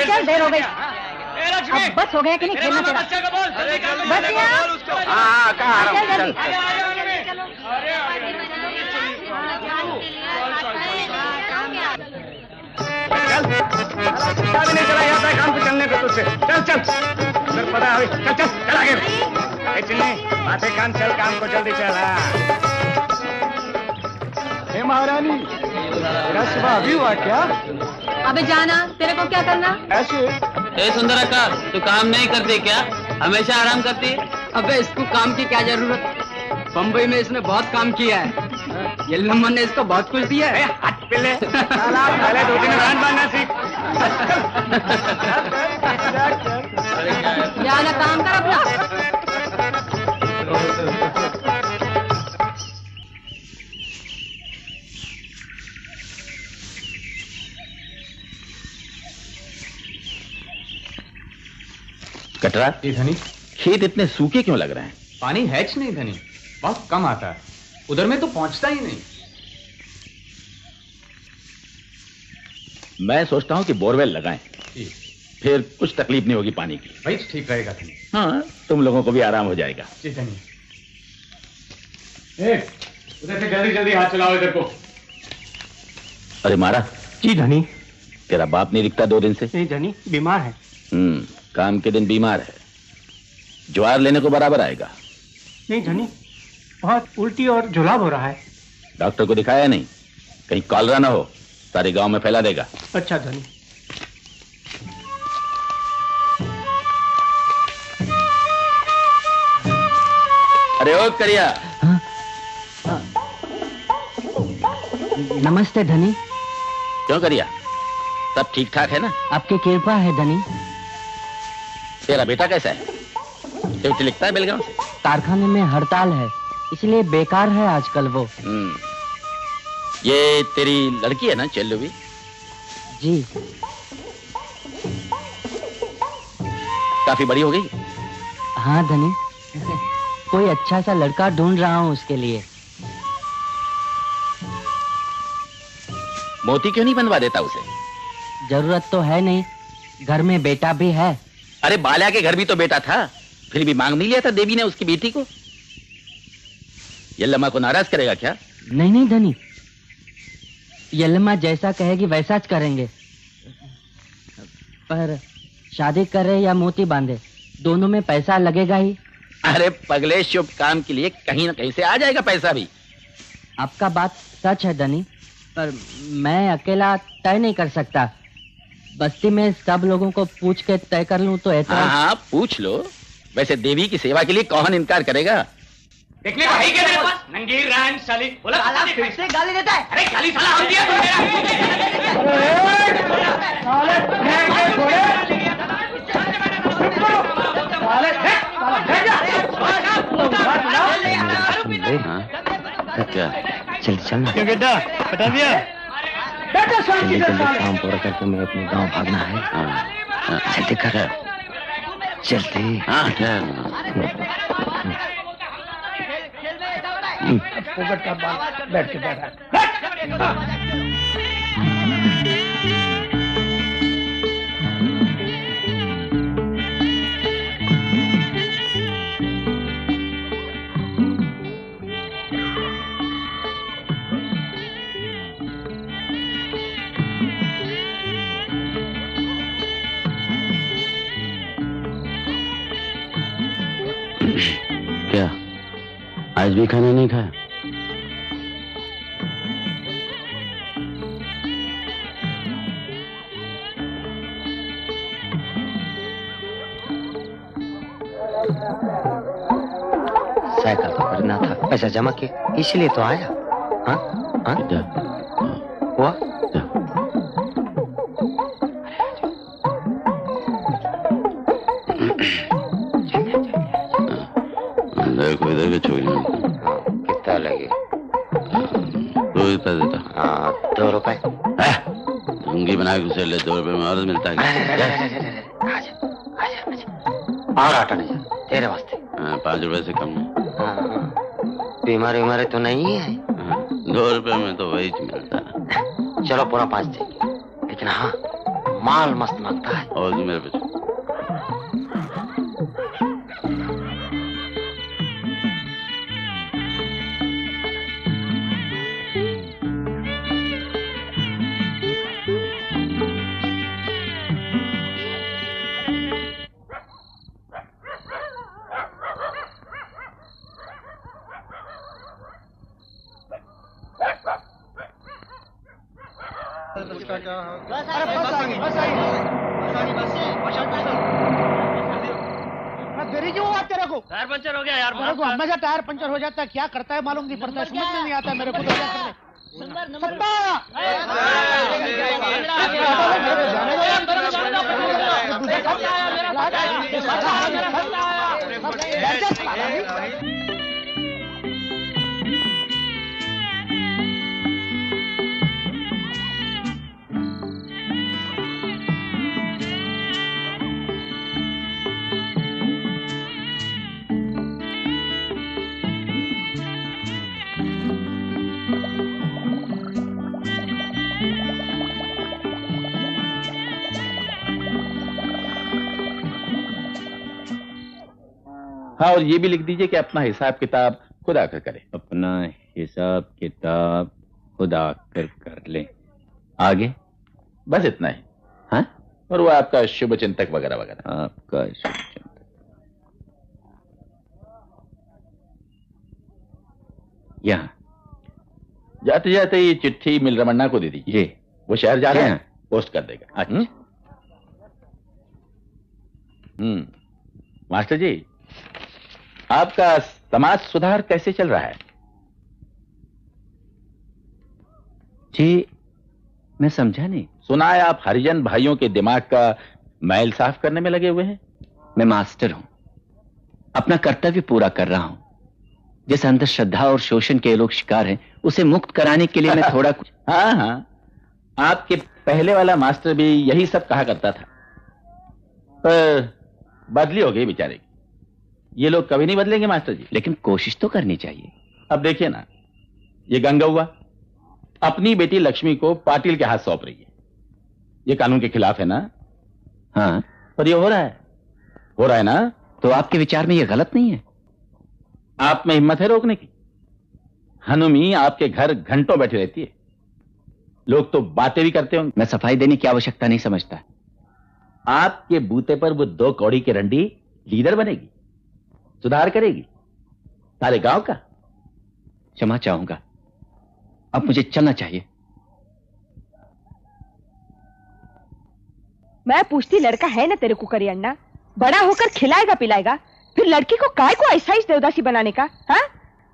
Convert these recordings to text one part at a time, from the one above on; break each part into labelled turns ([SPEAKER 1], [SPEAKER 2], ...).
[SPEAKER 1] चल देर हो गई। अब बस हो गया कि नहीं खेलना तेरा? बस यहाँ।
[SPEAKER 2] हाँ कहाँ आ रहा हूँ। चल नहीं चला जाता है काम पे चलने पे तुझसे। चल चल सर पता है। चल चल चल आगे चिन्नी बातें काम चल काम को जल्दी चल। हे महारानी तेरा सुबह अभी हुआ क्या?
[SPEAKER 1] अबे जाना तेरे को क्या करना?
[SPEAKER 2] ऐसे
[SPEAKER 3] सुंदरका तू काम नहीं करती क्या? हमेशा आराम करती है?
[SPEAKER 4] अबे इसको काम की क्या जरूरत? बम्बई में इसने बहुत काम किया है। येल्लम्मा ने इसको बहुत कुछ दिया है।
[SPEAKER 2] हाथ पिले पहले 2-3 रान मारना सीख।
[SPEAKER 1] जाना काम कर अपना।
[SPEAKER 5] कटरा
[SPEAKER 6] जी धनी।
[SPEAKER 5] खेत इतने सूखे क्यों लग रहे हैं?
[SPEAKER 6] पानी हैच नहीं धनी, बहुत कम आता है। उधर में तो पहुंचता ही नहीं।
[SPEAKER 5] मैं सोचता हूं कि बोरवेल लगाएं, फिर कुछ तकलीफ नहीं होगी पानी की।
[SPEAKER 6] भाई ठीक रहेगा धनी।
[SPEAKER 5] हाँ तुम लोगों को भी आराम हो जाएगा।
[SPEAKER 6] जी धनी। उधर से जल्दी जल्दी हाथ चलाओ इधर को।
[SPEAKER 5] अरे मारा।
[SPEAKER 7] जी धनी।
[SPEAKER 5] तेरा बाप नहीं दिखता 2 दिन से?
[SPEAKER 7] नहीं धनी, बीमार है।
[SPEAKER 5] काम के दिन बीमार है, ज्वार लेने को बराबर आएगा।
[SPEAKER 7] नहीं धनी, बहुत उल्टी और जुलाब हो रहा है।
[SPEAKER 5] डॉक्टर को दिखाया नहीं? कहीं कॉलरा ना हो, सारे गांव में फैला देगा।
[SPEAKER 7] अच्छा धनी।
[SPEAKER 5] अरे ओ करिया।
[SPEAKER 4] नमस्ते धनी।
[SPEAKER 5] क्यों करिया, सब ठीक ठाक है ना?
[SPEAKER 4] आपकी कृपा है धनी।
[SPEAKER 5] तेरा बेटा कैसा है? ड्यूटी लिखता है बेलगांव से?
[SPEAKER 4] कारखाने में हड़ताल है, इसलिए बेकार है आजकल वो।
[SPEAKER 5] ये तेरी लड़की है ना चेल्लुवी?
[SPEAKER 4] जी।
[SPEAKER 5] काफी बड़ी हो गई?
[SPEAKER 4] हाँ धनी, कोई अच्छा सा लड़का ढूंढ रहा हूँ उसके लिए।
[SPEAKER 5] मोती क्यों नहीं बनवा देता उसे?
[SPEAKER 4] जरूरत तो है नहीं, घर में बेटा भी है।
[SPEAKER 5] अरे बाल्या के घर भी तो बेटा था, फिर भी मांग नहीं लिया था देवी ने उसकी बेटी को। यल्लम्मा को नाराज करेगा क्या?
[SPEAKER 4] नहीं नहीं धनी, यल्लम्मा जैसा कहेगी वैसा ज करेंगे। पर शादी करे या मोती बांधे, दोनों में पैसा लगेगा ही।
[SPEAKER 5] अरे पगले, शुभ काम के लिए कहीं ना कहीं से आ जाएगा पैसा भी।
[SPEAKER 4] आपका बात सच है धनी, पर मैं अकेला तय नहीं कर सकता। बस्ती में सब लोगों को पूछ के तय कर लूं तो ऐसा।
[SPEAKER 5] हाँ पूछ लो। वैसे देवी की सेवा के लिए कौन इनकार करेगा?
[SPEAKER 2] देख ले भाई के तेरे पास नंगी रान साली। बोला
[SPEAKER 4] साला फिर से गाली देता है।
[SPEAKER 2] अरे गाली साला हम दिया तुम
[SPEAKER 5] मेरा। क्या
[SPEAKER 4] चल चल
[SPEAKER 7] क्या बेटा बता दिया?
[SPEAKER 4] जल्दी जल्दी काम पूरा करके मैं अपने गांव भागना है। जल्दी कर जल्दी।
[SPEAKER 7] फोकट का बाल बैठ के बैठा।
[SPEAKER 5] क्या आज भी खाना नहीं खाया?
[SPEAKER 4] साइकिल तो खरीदना था, पैसा जमा किया इसलिए तो आया। हाँ हाँ हुआ।
[SPEAKER 5] देखो इधर के छोरी
[SPEAKER 4] कितना लगे?
[SPEAKER 5] तो इतना देता।
[SPEAKER 4] हाँ 2 रुपए।
[SPEAKER 5] लुंगी बना के उसे ले, 2 रुपए में और मिलता है।
[SPEAKER 4] और आटा नहीं तेरे वास्ते।
[SPEAKER 5] 5 रुपए से कम नहीं।
[SPEAKER 4] बीमारी उमारी तो नहीं है?
[SPEAKER 5] 2 रुपए में तो वही मिलता है।
[SPEAKER 8] चलो पूरा 5 दे, लेकिन हाँ माल मस्त मांगता है।
[SPEAKER 5] और मेरे पे
[SPEAKER 9] देरी क्यों हुआ तेरे को?
[SPEAKER 3] टायर पंचर हो गया यार।
[SPEAKER 9] मेरे को हमेशा टायर पंचर हो जाता है, क्या करता है मालूम नहीं पड़ता, समझ में नहीं आता मेरे को।
[SPEAKER 5] हाँ, और ये भी लिख दीजिए कि अपना हिसाब किताब खुद आकर करें।
[SPEAKER 10] अपना हिसाब किताब खुद आकर कर लें। आगे
[SPEAKER 5] बस इतना ही। हाँ, और वो आपका शुभ चिंतक वगैरह वगैरह।
[SPEAKER 10] आपका शुभ चिंतक। यहाँ
[SPEAKER 5] जाते जाते ये चिट्ठी मिल रमन्ना को दे दीजिए। वो शहर जा रहे हैं, पोस्ट कर देगा।
[SPEAKER 10] अच्छा।
[SPEAKER 5] मास्टर जी, आपका समाज सुधार कैसे चल रहा है?
[SPEAKER 10] जी मैं समझा नहीं।
[SPEAKER 5] सुना है आप हरिजन भाइयों के दिमाग का मैल साफ करने में लगे हुए हैं।
[SPEAKER 10] मैं मास्टर हूं, अपना कर्तव्य पूरा कर रहा हूं। जिस अंधश्रद्धा और शोषण के लोग शिकार हैं, उसे मुक्त कराने के लिए मैं थोड़ा कुछ
[SPEAKER 5] हाँ हाँ, आपके पहले वाला मास्टर भी यही सब कहा करता था, पर बदली हो गई बेचारे की। ये लोग कभी नहीं बदलेंगे मास्टर जी।
[SPEAKER 10] लेकिन कोशिश तो करनी चाहिए।
[SPEAKER 5] अब देखिए ना, ये गंगव्वा अपनी बेटी लक्ष्मी को पाटिल के हाथ सौंप रही है। ये कानून के खिलाफ है ना?
[SPEAKER 10] हाँ,
[SPEAKER 5] पर ये हो रहा है ना?
[SPEAKER 10] तो आपके विचार में ये गलत नहीं है?
[SPEAKER 5] आप में हिम्मत है रोकने की? हनुमी आपके घर घंटों बैठी रहती है, लोग तो बातें भी करते होंगे।
[SPEAKER 10] मैं सफाई देने की आवश्यकता नहीं समझता।
[SPEAKER 5] आपके बूते पर वो 2 कौड़ी की रंडी लीडर बनेगी, सुधार करेगी सारे गांव का।
[SPEAKER 10] क्षमा चाहूंगा, अब मुझे चलना चाहिए।
[SPEAKER 1] मैं पूछती, लड़का है ना तेरे को करियन्ना? बड़ा होकर खिलाएगा पिलाएगा, फिर लड़की को काय को ऐसा ही देवदासी बनाने का? हाँ,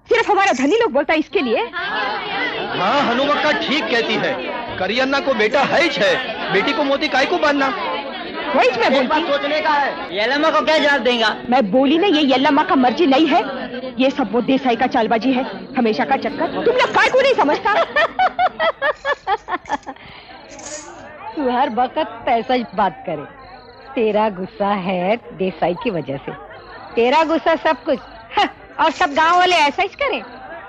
[SPEAKER 1] सिर्फ हमारा धनी लोग बोलता है इसके लिए।
[SPEAKER 11] हाँ, हनुमक्का ठीक कहती है। करियन्ना को बेटा है ही है, बेटी को मोती काय को बांधना?
[SPEAKER 1] वही मैं बोलती।
[SPEAKER 11] सोचने का है।
[SPEAKER 4] येल्लम्मा को क्या जवाब देगा?
[SPEAKER 1] मैं बोली ना, ये येल्लम्मा का मर्जी नहीं है, ये सब वो देसाई का चालबाजी है, हमेशा का चक्कर। तुम लोग काय को नहीं समझता? तू हर वक्त ऐसा ही बात करे। तेरा गुस्सा है देसाई की वजह से, तेरा गुस्सा सब कुछ हाँ, और सब गांव वाले ऐसा ही करें।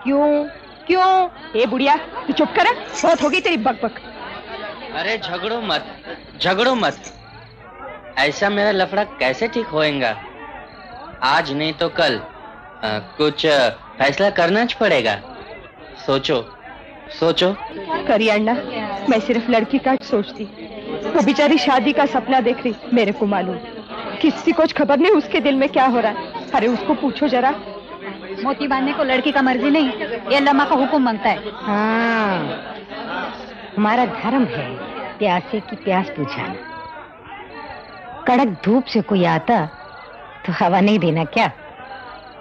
[SPEAKER 1] क्यों? ए बुढ़िया, तू चुप कर, बहुत होगी तेरी बकबक।
[SPEAKER 4] अरे झगड़ो मत। ऐसा मेरा लफड़ा कैसे ठीक होएगा? आज नहीं तो कल कुछ फैसला करना च पड़ेगा। सोचो।
[SPEAKER 1] करियन्ना, मैं सिर्फ लड़की का सोचती, वो बेचारी शादी का सपना देख रही। मेरे को मालूम, किसी को खबर नहीं उसके दिल में क्या हो रहा है। अरे उसको पूछो जरा।
[SPEAKER 12] मोती बांधने को लड़की का मर्जी नहीं, ये लम्मा का हुक्म मांगता है।
[SPEAKER 1] हाँ, हमारा धर्म है प्यासे की प्यास बुझाना। कड़क धूप से कोई आता तो हवा नहीं देना क्या?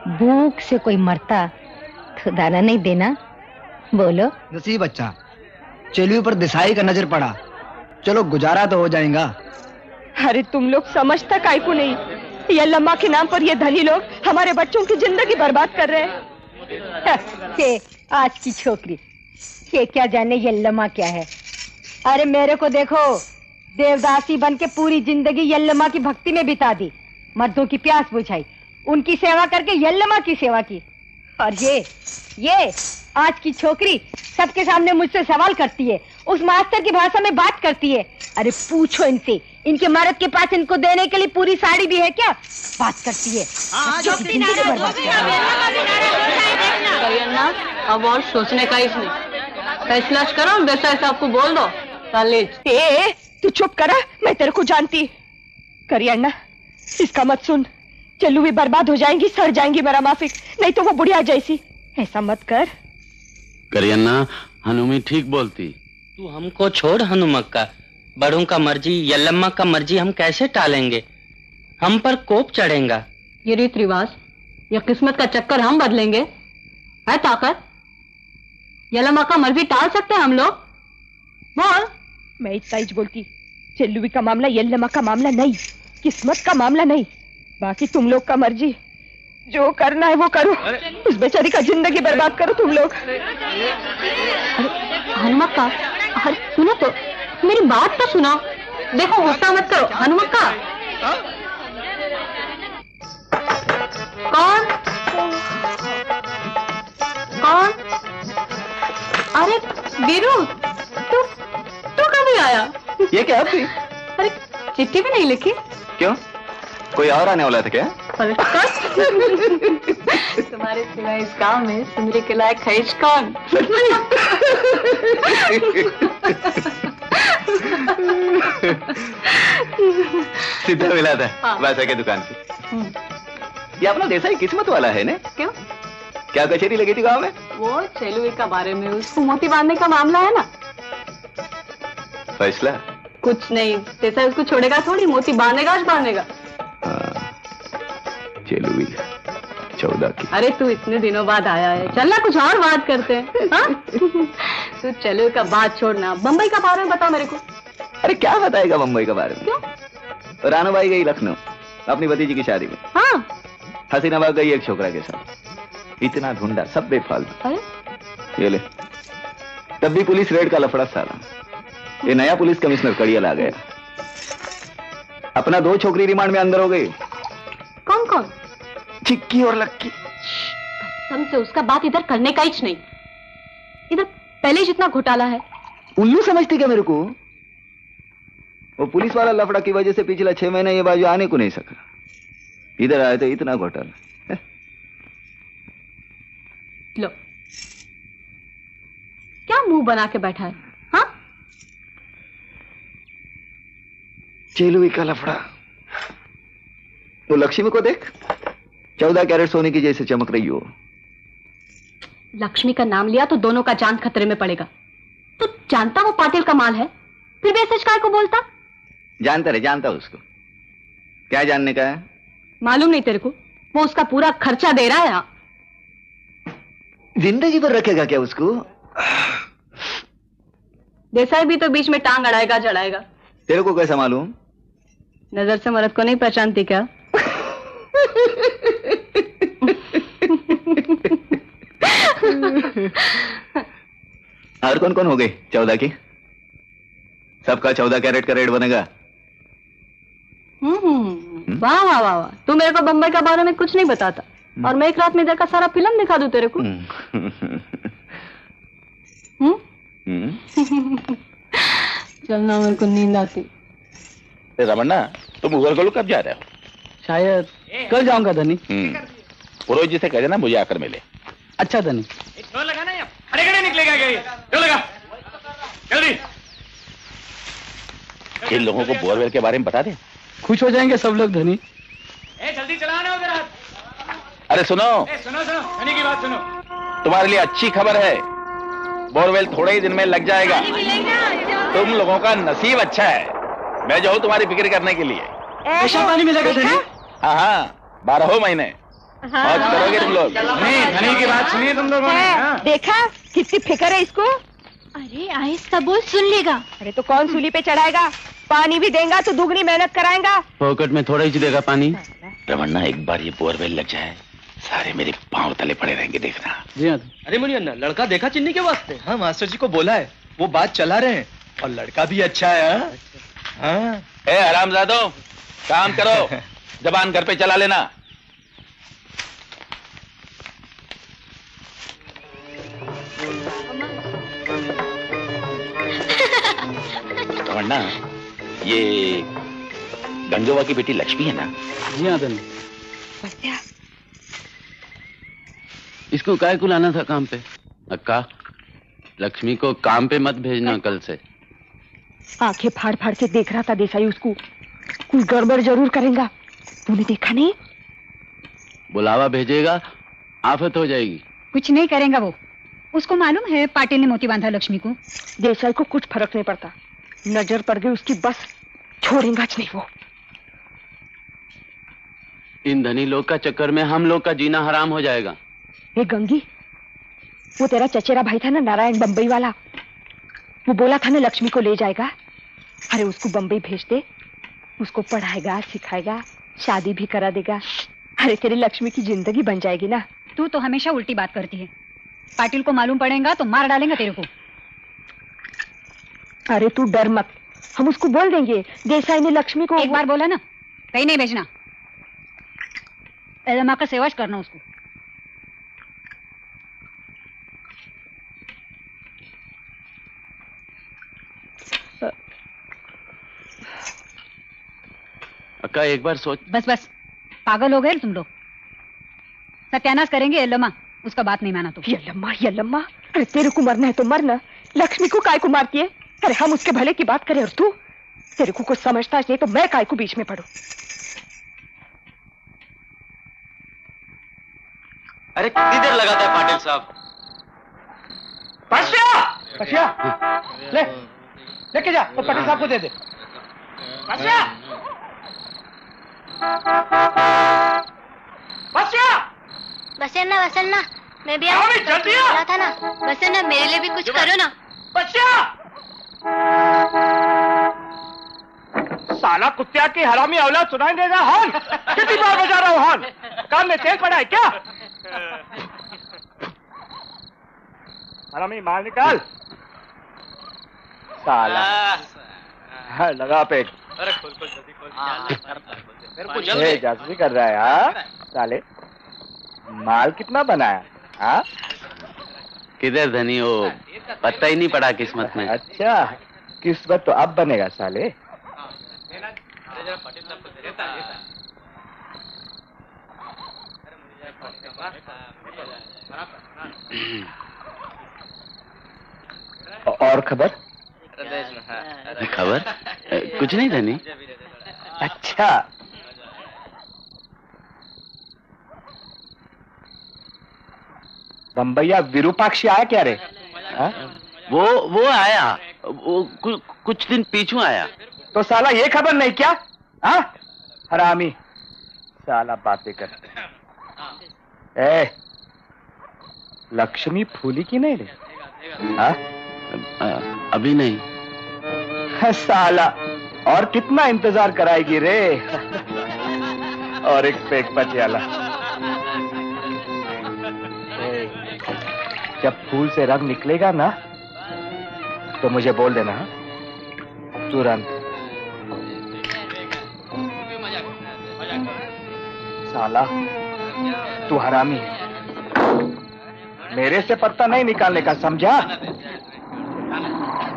[SPEAKER 1] भूख से कोई मरता तो दाना नहीं देना? बोलो।
[SPEAKER 11] नसीब अच्छा, चेलियों पर दिसाई का नजर पड़ा, चलो गुजारा तो हो जाएगा।
[SPEAKER 1] अरे तुम लोग समझता काय को नहीं? ये लम्मा के नाम पर ये धनी लोग हमारे बच्चों की जिंदगी बर्बाद कर रहे हैं। के आज की छोकरी ये क्या जाने ये लम्मा क्या है? अरे मेरे को देखो, देवदासी बन के पूरी जिंदगी यल्लमा की भक्ति में बिता दी, मर्दों की प्यास बुझाई, उनकी सेवा करके यल्लमा की सेवा की। और ये आज की छोकरी सबके सामने मुझसे सवाल करती है, उस मास्टर की भाषा में बात करती है। अरे पूछो इनसे, इनके मर्द के पास इनको देने के लिए पूरी साड़ी भी है क्या? बात करती है।
[SPEAKER 13] अब और सोचने का इसमें फैसला करो, वैसा ऐसा आपको बोल दो कॉलेज।
[SPEAKER 1] तू चुप करा, मैं तेरे को जानती। करियन्ना, इसका मत सुन, चल्लू भी बर्बाद हो जाएंगी, सड़ जाएंगी मेरा माफिक, नहीं तो वो बुढ़िया जैसी। ऐसा मत कर।
[SPEAKER 10] करियन्ना, हनुमी ठीक बोलती।
[SPEAKER 4] तू हमको छोड़ हनुमक्का, बड़ों का मर्जी, यल्लम्मा का मर्जी हम कैसे टालेंगे? हम पर कोप चढ़ेगा।
[SPEAKER 13] ये रीत रिवाज या किस्मत का चक्कर हम बदलेंगे? है ताकत? यल्लम्मा का मर्जी टाल सकते हैं हम लोग? बोल।
[SPEAKER 1] मैं इतना ही बोलती, चल्लुवी का मामला यल्लम्मा का मामला नहीं, किस्मत का मामला नहीं। बाकी तुम लोग का मर्जी, जो करना है वो करो। उस बेचारी का जिंदगी बर्बाद करो तुम लोग।
[SPEAKER 13] हनुमक्का, अरे सुनो तो, मेरी बात तो सुनो। देखो गुस्सा मत करो हनुमक्का। कौन? अरे वीरू, तू कभी आया?
[SPEAKER 10] ये क्या थी?
[SPEAKER 13] अरे चिट्ठी भी नहीं लिखी?
[SPEAKER 10] क्यों, कोई और आने वाला था क्या?
[SPEAKER 13] तुम्हारे सिवाय इस गांव में सुंदरी के लायक है कौन?
[SPEAKER 10] सीधा मिला था। हाँ। बादशाह की दुकान से। ये अपना देसाई किस्मत वाला है ना?
[SPEAKER 13] क्यों,
[SPEAKER 10] क्या कचेरी लगी थी गांव में?
[SPEAKER 13] वो चेलुए का बारे में, उसको मोती बांधने का मामला है ना।
[SPEAKER 10] फैसला
[SPEAKER 13] कुछ नहीं, देसाई उसको छोड़ेगा थोड़ी, मोती बांधेगा।
[SPEAKER 10] चेलुए 14 की।
[SPEAKER 13] अरे तू इतने दिनों बाद आया है, चल ना कुछ और बात करते हैं। हाँ? तू चलो का बात छोड़ना, बम्बई का बारे में बता मेरे को।
[SPEAKER 10] अरे क्या बताएगा बम्बई के बारे में?
[SPEAKER 13] क्यों?
[SPEAKER 10] रानू बाई गई लखनऊ अपनी भतीजी की शादी में।
[SPEAKER 13] हाँ।
[SPEAKER 10] हसीनाबाद गई एक छोकरा के साथ, इतना ढूंढा सब बेफालतू।
[SPEAKER 13] अरे
[SPEAKER 10] ये ले, तब भी पुलिस रेड का लफड़ा साला। ये नया पुलिस कमिश्नर कड़ियल आ गया, अपना 2 छोकरी रिमांड में अंदर हो गई।
[SPEAKER 13] कौन?
[SPEAKER 10] चिक्की और लक्की।
[SPEAKER 13] हमसे उसका बात इधर करने का ही नहीं, इधर पहले जितना घोटाला है।
[SPEAKER 10] उल्लू समझती क्या मेरे को? वो पुलिस वाला लफड़ा की वजह से पिछला 6 महीने ये बाजू आने को नहीं सका, इधर आए तो इतना घोटाला।
[SPEAKER 13] लो, क्या मुंह बना के बैठा है? हाँ,
[SPEAKER 10] चेलुई का लफड़ा। तो लक्ष्मी को देख, 14 कैरेट सोने की जैसे चमक रही हो।
[SPEAKER 13] लक्ष्मी का नाम लिया तो दोनों का जान खतरे में पड़ेगा। तो जानता वो पाटिल का माल है, फिर भी ऐसे काय को बोलता?
[SPEAKER 10] जानता उसको। क्या जानने का है?
[SPEAKER 13] मालूम नहीं तेरे को? वो उसका पूरा खर्चा दे रहा है।
[SPEAKER 10] जिंदगी भर रखेगा क्या उसको?
[SPEAKER 13] देसाई भी तो बीच में टांग अड़ाएगा जड़ाएगा।
[SPEAKER 10] तेरे को कैसा मालूम?
[SPEAKER 13] नजर से मर्द को नहीं पहचानती क्या?
[SPEAKER 10] और कौन हो गई 14 की? सबका 14 कैरेट का रेट बनेगा।
[SPEAKER 13] वाह वाह वाह वाह, तू मेरे को बम्बई का बारे में कुछ नहीं बताता, और मैं एक रात में इधर का सारा फिल्म दिखा दूं तेरे को। चलना, मेरे को नींद आती।
[SPEAKER 5] रमन्ना, तुम उगलगोलू कब जा रहे हो?
[SPEAKER 14] शायद कल जाऊंगा धनी।
[SPEAKER 5] पुरोहित जी से कह देना मुझे आकर मिले।
[SPEAKER 14] अच्छा धनी।
[SPEAKER 2] लगाना है, खड़े निकलेगा लगा जल्दी।
[SPEAKER 5] इन लोगों को बोरवेल के बारे में बता दे,
[SPEAKER 14] खुश हो जाएंगे सब लोग धनी।
[SPEAKER 2] जल्दी चलाना होगा रात।
[SPEAKER 5] अरे सुनो,
[SPEAKER 2] सुनो धनी की बात सुनो।
[SPEAKER 5] तुम्हारे लिए अच्छी खबर है, बोरवेल थोड़े ही दिन में लग जाएगा। तुम लोगों का नसीब अच्छा है, मैं जो हूँ तुम्हारी फिक्र करने के लिए।
[SPEAKER 14] पानी मिलेगा धनी?
[SPEAKER 5] हाँ, 12 महीने मौज करोगे तुम लोग।
[SPEAKER 2] धनी की बात सुनिए तुम लोगों ने।
[SPEAKER 1] देखा कितनी फिक्र है इसको।
[SPEAKER 12] अरे आहिस्ता बोल, सुन लेगा।
[SPEAKER 1] अरे तो कौन सूली पे चढ़ाएगा? पानी भी देगा तो दुगनी मेहनत कराएगा।
[SPEAKER 10] पॉकेट में थोड़ा ही देगा पानी।
[SPEAKER 5] रमन्ना, एक बार ये बोरवेल लग जाए, सारे मेरे पांव तले पड़े रहेंगे, देखना।
[SPEAKER 14] जी हाँ।
[SPEAKER 11] अरे मुनियन्ना, लड़का देखा चिन्नी के वास्ते? हाँ, मास्टर जी को बोला है, वो बात चला रहे हैं, और लड़का भी अच्छा है। हाँ।
[SPEAKER 5] ए हरामजादो, काम करो, जबान घर पे चला लेना। रमन्ना, ये गंजोवा की बेटी लक्ष्मी है ना?
[SPEAKER 14] जी हाँ धनी।
[SPEAKER 6] इसको काय को लाना था काम पे? अक्का, लक्ष्मी को काम पे मत भेजना कल से।
[SPEAKER 1] आंखें फाड़ फाड़ के देख रहा था देसाई उसको, कुछ गड़बड़ जरूर करेगा। तूने देखा नहीं?
[SPEAKER 6] बुलावा भेजेगा, आफत हो जाएगी।
[SPEAKER 12] कुछ नहीं करेगा वो, उसको मालूम है पाटिल ने मोती बांधा लक्ष्मी को।
[SPEAKER 1] देसाई को कुछ फर्क नहीं पड़ता, नजर पड़ गई उसकी बस छोड़ेगा नहीं वो।
[SPEAKER 6] इन धनी लोग का चक्कर में हम लोग का जीना हराम हो जाएगा।
[SPEAKER 1] ये गंगी, वो तेरा चचेरा भाई था ना नारायण बम्बई वाला, वो बोला था ना लक्ष्मी को ले जाएगा। अरे उसको बम्बई भेज दे, उसको पढ़ाएगा सिखाएगा, शादी भी करा देगा। अरे तेरी लक्ष्मी की जिंदगी बन जाएगी ना।
[SPEAKER 12] तू तो हमेशा उल्टी बात करती है। पाटिल को मालूम पड़ेगा तो मार डालेगा तेरे को।
[SPEAKER 1] अरे तू डर मत, हम उसको बोल देंगे देसाई ने लक्ष्मी को।
[SPEAKER 12] एक बार बोला ना, कहीं नहीं भेजना। एलमा का सेवा करना उसको।
[SPEAKER 6] अक्का एक बार सोच।
[SPEAKER 12] बस बस, पागल हो गए तुम लोग। सत्यानाश करेंगे एलमा, उसका बात नहीं माना तो।
[SPEAKER 1] ये लम्मा, अरे तेरे को मरना है तो मरना, लक्ष्मी को काय को मारती है? अरे हम उसके भले की बात करें और तू, तेरे को कुछ समझता नहीं तो मैं काय को बीच में पड़ू।
[SPEAKER 3] अरे कितनी देर लगाता है पाटिल साहब?
[SPEAKER 9] पशिया, ले लेके जा और पाटिल साहब को दे दे। पशिया,
[SPEAKER 15] बसन्ना, मैं भी आऊँ।
[SPEAKER 9] जल्दी
[SPEAKER 15] बोला था ना, बसन्ना मेरे लिए भी कुछ करो ना।
[SPEAKER 2] साला कुत्तिया की हरामी औलाद सुनाई देगा हॉर्न। कितनी बार बजा रहा हूँ हॉर्न? कान में तेल पड़ा है क्या? हरामी मार निकाल। साला हाँ, लगा पेट।
[SPEAKER 3] अरे खोल जल्दी खोल।
[SPEAKER 2] जासूसी कर रहा है हाँ? साले माल कितना बनाया हाँ?
[SPEAKER 6] किधर धनी हो, पता ही नहीं पड़ा किस्मत में।
[SPEAKER 2] अच्छा, किस्मत तो अब बनेगा साले। और खबर?
[SPEAKER 6] खबर कुछ नहीं धनी।
[SPEAKER 2] अच्छा, बम्बैया विरूपाक्षी आया क्या रे? हा?
[SPEAKER 6] वो आया, वो कुछ दिन पीछू आया।
[SPEAKER 2] तो साला ये खबर नहीं क्या? हाँ हरामी साला बातें कर। लक्ष्मी फूली की नहीं रे? हाँ?
[SPEAKER 6] अभी नहीं।
[SPEAKER 2] साला और कितना इंतजार कराएगी रे? और एक पेक पटियाला। जब फूल से रंग निकलेगा ना तो मुझे बोल देना तुरंत। साला तू हरामी है, मेरे से पत्ता नहीं निकालने का समझा?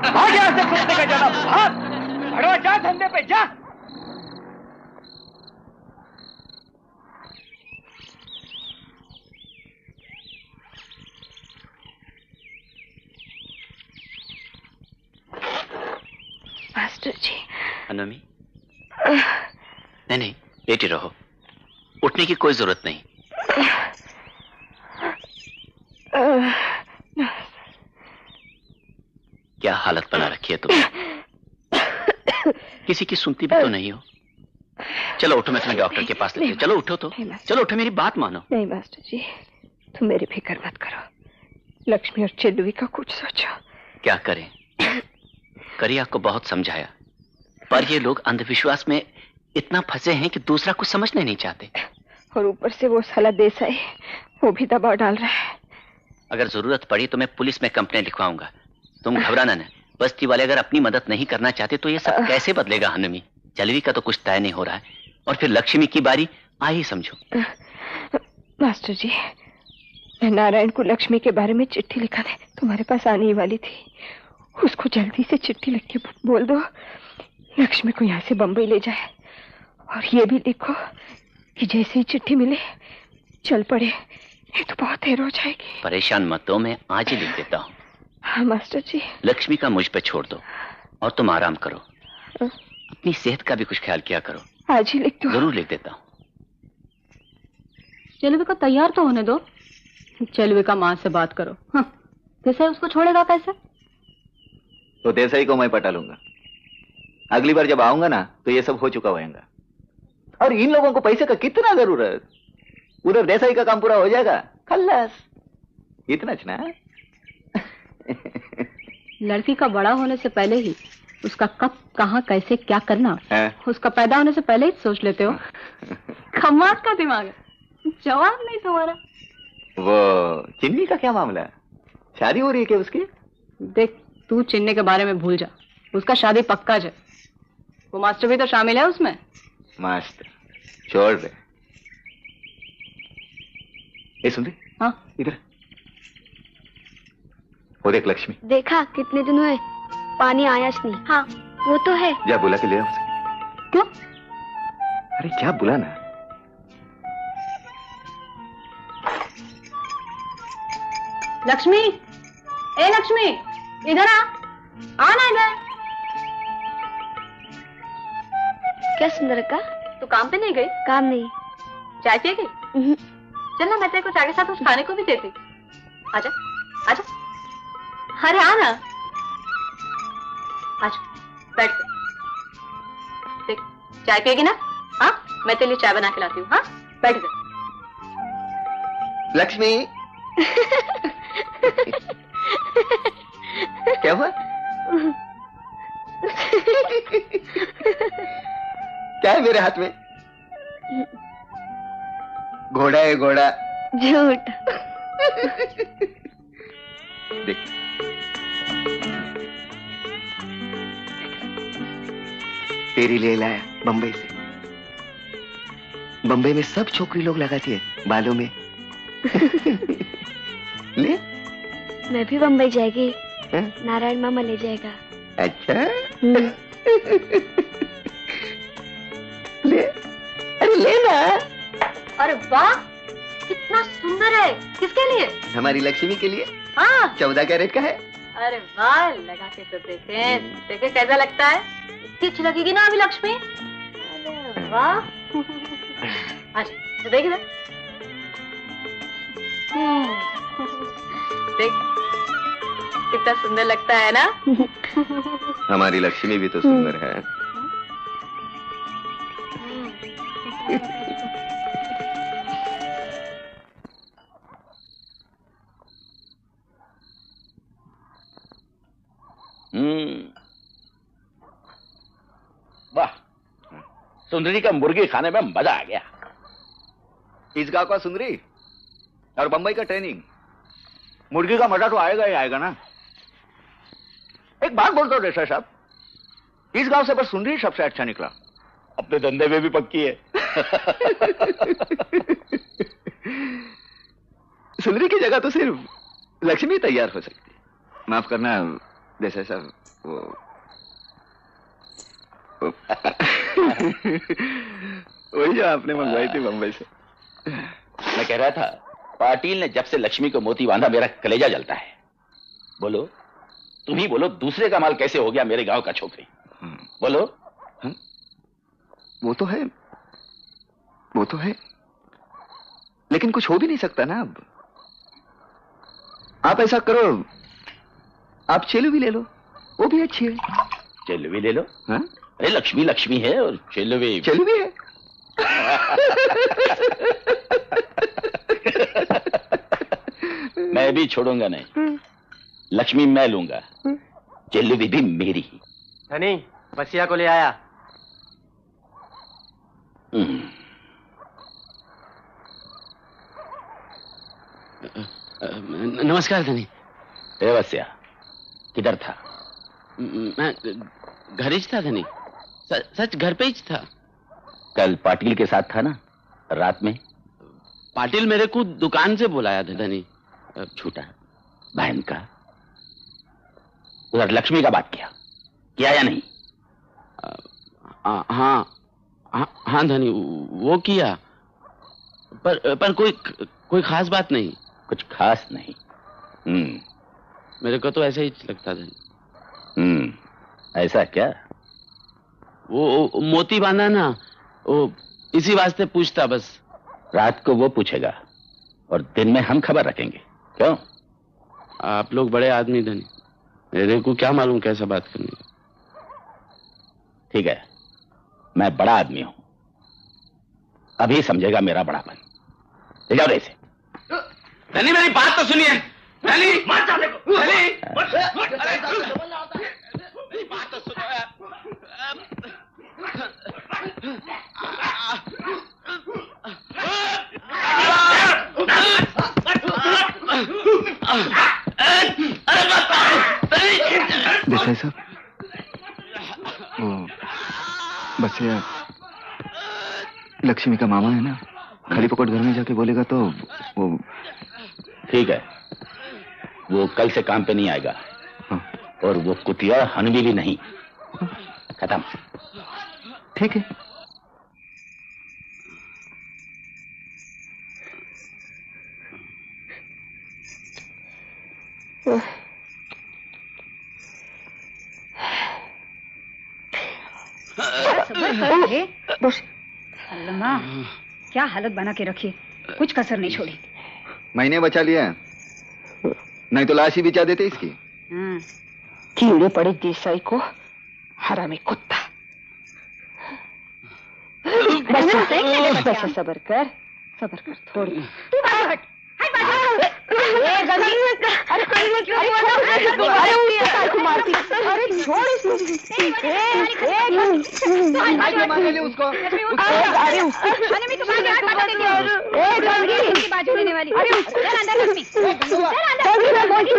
[SPEAKER 2] भाग यहाँ से कुत्ते का जनाब, भाग! भड़वा जा धंधे पे जा।
[SPEAKER 1] मास्टर जी।
[SPEAKER 10] अनमी, नहीं लेटे रहो, उठने की कोई जरूरत नहीं। क्या हालत बना रखी है तुमने? किसी की सुनती भी तो नहीं हो। चलो उठो, मैं तुम्हें डॉक्टर के पास लेती हूँ। चलो उठो तो, चलो उठो, मेरी बात मानो।
[SPEAKER 1] नहीं मास्टर जी, तुम मेरी फिक्र मत करो। लक्ष्मी और चिल्लुई का कुछ सोचो।
[SPEAKER 10] क्या करें? करिया को बहुत समझाया, पर ये लोग अंधविश्वास में इतना फंसे हैं कि दूसरा कुछ समझने नहीं चाहते।
[SPEAKER 1] और ऊपर से वो साला देसाई, वो भी दबाव डाल रहा है।
[SPEAKER 10] अगर जरूरत पड़ी तो मैं पुलिस में कंप्लेंट लिखवाऊंगा। तुम घबराना न। बस्ती वाले अगर अपनी मदद नहीं करना चाहते तो ये सब कैसे बदलेगा हनमी? चलवी का तो कुछ तय नहीं हो रहा है, और फिर लक्ष्मी की बारी आ ही समझो।
[SPEAKER 1] मास्टर जी, मैं नारायण को लक्ष्मी के बारे में चिट्ठी लिखाने तुम्हारे पास आने ही वाली थी। उसको जल्दी से चिट्ठी लिख के बोल दो लक्ष्मी को यहाँ से बम्बई ले जाए। और ये भी लिखो कि जैसे ही चिट्ठी मिले चल पड़े, ये तो बहुत देर हो जाएगी।
[SPEAKER 10] परेशान मत हो, मैं आज ही लिख देता हूँ।
[SPEAKER 1] हाँ मास्टर जी।
[SPEAKER 10] लक्ष्मी का मुझ पे छोड़ दो और तुम आराम करो। अपनी सेहत का भी कुछ ख्याल किया करो।
[SPEAKER 1] आज ही लिख दो।
[SPEAKER 10] जरूर लिख देता हूँ।
[SPEAKER 13] चलवे को तैयार तो होने दो। चलवे का माँ से बात करो। हाँ, कैसे उसको छोड़ेगा कैसे?
[SPEAKER 16] तो देसाई को मैं पटा लूंगा। अगली बार जब आऊंगा ना तो ये सब हो चुका होगा। और इन लोगों को पैसे का कितना जरूरत, उधर देसाई का काम पूरा हो जाएगा, खल्लास। इतना ना
[SPEAKER 13] लड़की का बड़ा होने से पहले ही उसका कब कहाँ कैसे क्या करना उसका पैदा होने से पहले ही सोच लेते हो। कमाल का दिमाग है, जवाब नहीं तुम्हारा।
[SPEAKER 16] वो चिन्नी का क्या मामला है? शादी हो रही है क्या उसकी?
[SPEAKER 13] देख तू चिन्नी के बारे में भूल जा, उसका शादी पक्का है। वो मास्टर भी तो शामिल है उसमें।
[SPEAKER 16] मास्टर छोड़ दे। ए सुन रही?
[SPEAKER 13] हाँ
[SPEAKER 16] इधर वो देख लक्ष्मी।
[SPEAKER 15] देखा कितने दिन हुए, पानी आया नहीं। हाँ वो तो है।
[SPEAKER 16] जा बुला के ले आओ उसे।
[SPEAKER 13] क्यों?
[SPEAKER 16] अरे क्या बुला ना।
[SPEAKER 13] लक्ष्मी, ए लक्ष्मी इधर आ ना इधर।
[SPEAKER 15] क्या सुंदर का?
[SPEAKER 13] तू काम पे नहीं गई?
[SPEAKER 15] काम नहीं।
[SPEAKER 13] चाय पिएगी? चल ना मैं तेरे को चाय के साथ कुछ खाने को भी देती। आजा आजा, अरे आ ना, आजा बैठ। देख चाय पिएगी ना? हाँ मैं तेरे लिए चाय बना के लाती हूँ। हाँ बैठ जा।
[SPEAKER 16] लक्ष्मी क्या हुआ? क्या है मेरे हाथ में? घोड़ा है घोड़ा।
[SPEAKER 15] झूठ।
[SPEAKER 16] देख तेरे लिए लाया बंबई से। बंबई में सब छोकरी लोग लगाती है बालों में। ले
[SPEAKER 15] मैं भी बंबई जाएगी। नारायण मामा ले जाएगा।
[SPEAKER 16] अच्छा ले, अरे ले ना।
[SPEAKER 13] अरे वाह कितना सुंदर है। किसके लिए?
[SPEAKER 16] हमारी लक्ष्मी के लिए।
[SPEAKER 13] हाँ
[SPEAKER 16] 14 कैरेट का है।
[SPEAKER 13] अरे वाह लगा के तो देखे कैसा लगता है। इतनी अच्छी लगेगी ना अभी लक्ष्मी। अरे वाह अच्छा तो देख इधर। देख कितना सुंदर लगता है ना।
[SPEAKER 16] हमारी लक्ष्मी भी तो सुंदर है।
[SPEAKER 5] वाह, सुंदरी का मुर्गी खाने में मजा आ गया।
[SPEAKER 16] इस गांव का सुंदरी और बंबई का ट्रेनिंग, मुर्गी का मजा तो आएगा ही आएगा ना। एक बात बोलता हूं देसाई साहब, इस गांव से बस सुंदरी सबसे अच्छा निकला।
[SPEAKER 5] अपने धंधे में भी पक्की है।
[SPEAKER 16] सुंदरी की जगह तो सिर्फ लक्ष्मी तैयार हो सकती है। माफ करना देसाई साहब, वही जो आपने मंगवाई थी बंबई से।
[SPEAKER 5] मैं कह रहा था पाटिल ने जब से लक्ष्मी को मोती बांधा मेरा कलेजा जलता है। बोलो तुम ही बोलो, दूसरे का माल कैसे हो गया मेरे गांव का छोकरी? बोलो।
[SPEAKER 16] वो तो है, वो तो है, लेकिन कुछ हो भी नहीं सकता ना। अब आप ऐसा करो, आप चेलू भी ले लो, वो भी अच्छी है।
[SPEAKER 5] चेलू भी ले लो।
[SPEAKER 16] हाँ?
[SPEAKER 5] अरे लक्ष्मी लक्ष्मी है और चेलू भी
[SPEAKER 16] है।
[SPEAKER 5] मैं भी छोड़ूंगा नहीं। लक्ष्मी मैं लूंगा, चेलू भी मेरी ही।
[SPEAKER 9] धनी बसिया को ले आया।
[SPEAKER 6] नमस्कार धनी।
[SPEAKER 5] बसिया किधर था?
[SPEAKER 6] मैं घर ही था धनी। सच घर पे ही था।
[SPEAKER 5] कल पाटिल के साथ था ना रात में?
[SPEAKER 6] पाटिल मेरे को दुकान से बुलाया था धनी।
[SPEAKER 5] छूटा बहन का। उधर लक्ष्मी का बात किया या नहीं?
[SPEAKER 6] हाँ धनी, वो किया, पर कोई खास बात नहीं।
[SPEAKER 5] कुछ खास नहीं?
[SPEAKER 6] मेरे को तो ऐसा ही लगता धनी।
[SPEAKER 5] ऐसा क्या?
[SPEAKER 6] वो मोती बांधा ना, वो इसी वास्ते पूछता बस।
[SPEAKER 5] रात को वो पूछेगा और दिन में हम खबर रखेंगे। क्यों?
[SPEAKER 6] आप लोग बड़े आदमी धनी, मेरे को क्या मालूम कैसा बात करने का।
[SPEAKER 5] ठीक है, मैं बड़ा आदमी हूं, अभी समझेगा मेरा बड़ापन। ले जाओ इसे।
[SPEAKER 3] धनी मेरी बात तो सुनिए। धनी मार जाने को। धनी
[SPEAKER 6] मेरी बात तो सुनो यार।
[SPEAKER 16] देसाई साहब, बस यार लक्ष्मी का मामा है ना, खाली पकड़ घर में जाके बोलेगा तो वो।
[SPEAKER 5] ठीक है, वो कल से काम पे नहीं आएगा। हाँ। और वो कुतिया हनवी भी नहीं। खत्म।
[SPEAKER 16] ठीक है।
[SPEAKER 12] अल्लाह, क्या हालत बना के रखी, कुछ कसर नहीं छोड़ी।
[SPEAKER 16] मैंने बचा लिया, नहीं तो लाश ही बिचा देते इसकी।
[SPEAKER 1] कीड़े पड़े देसाई को, हरामी कुत्ता। बस सबर कर थोड़ी।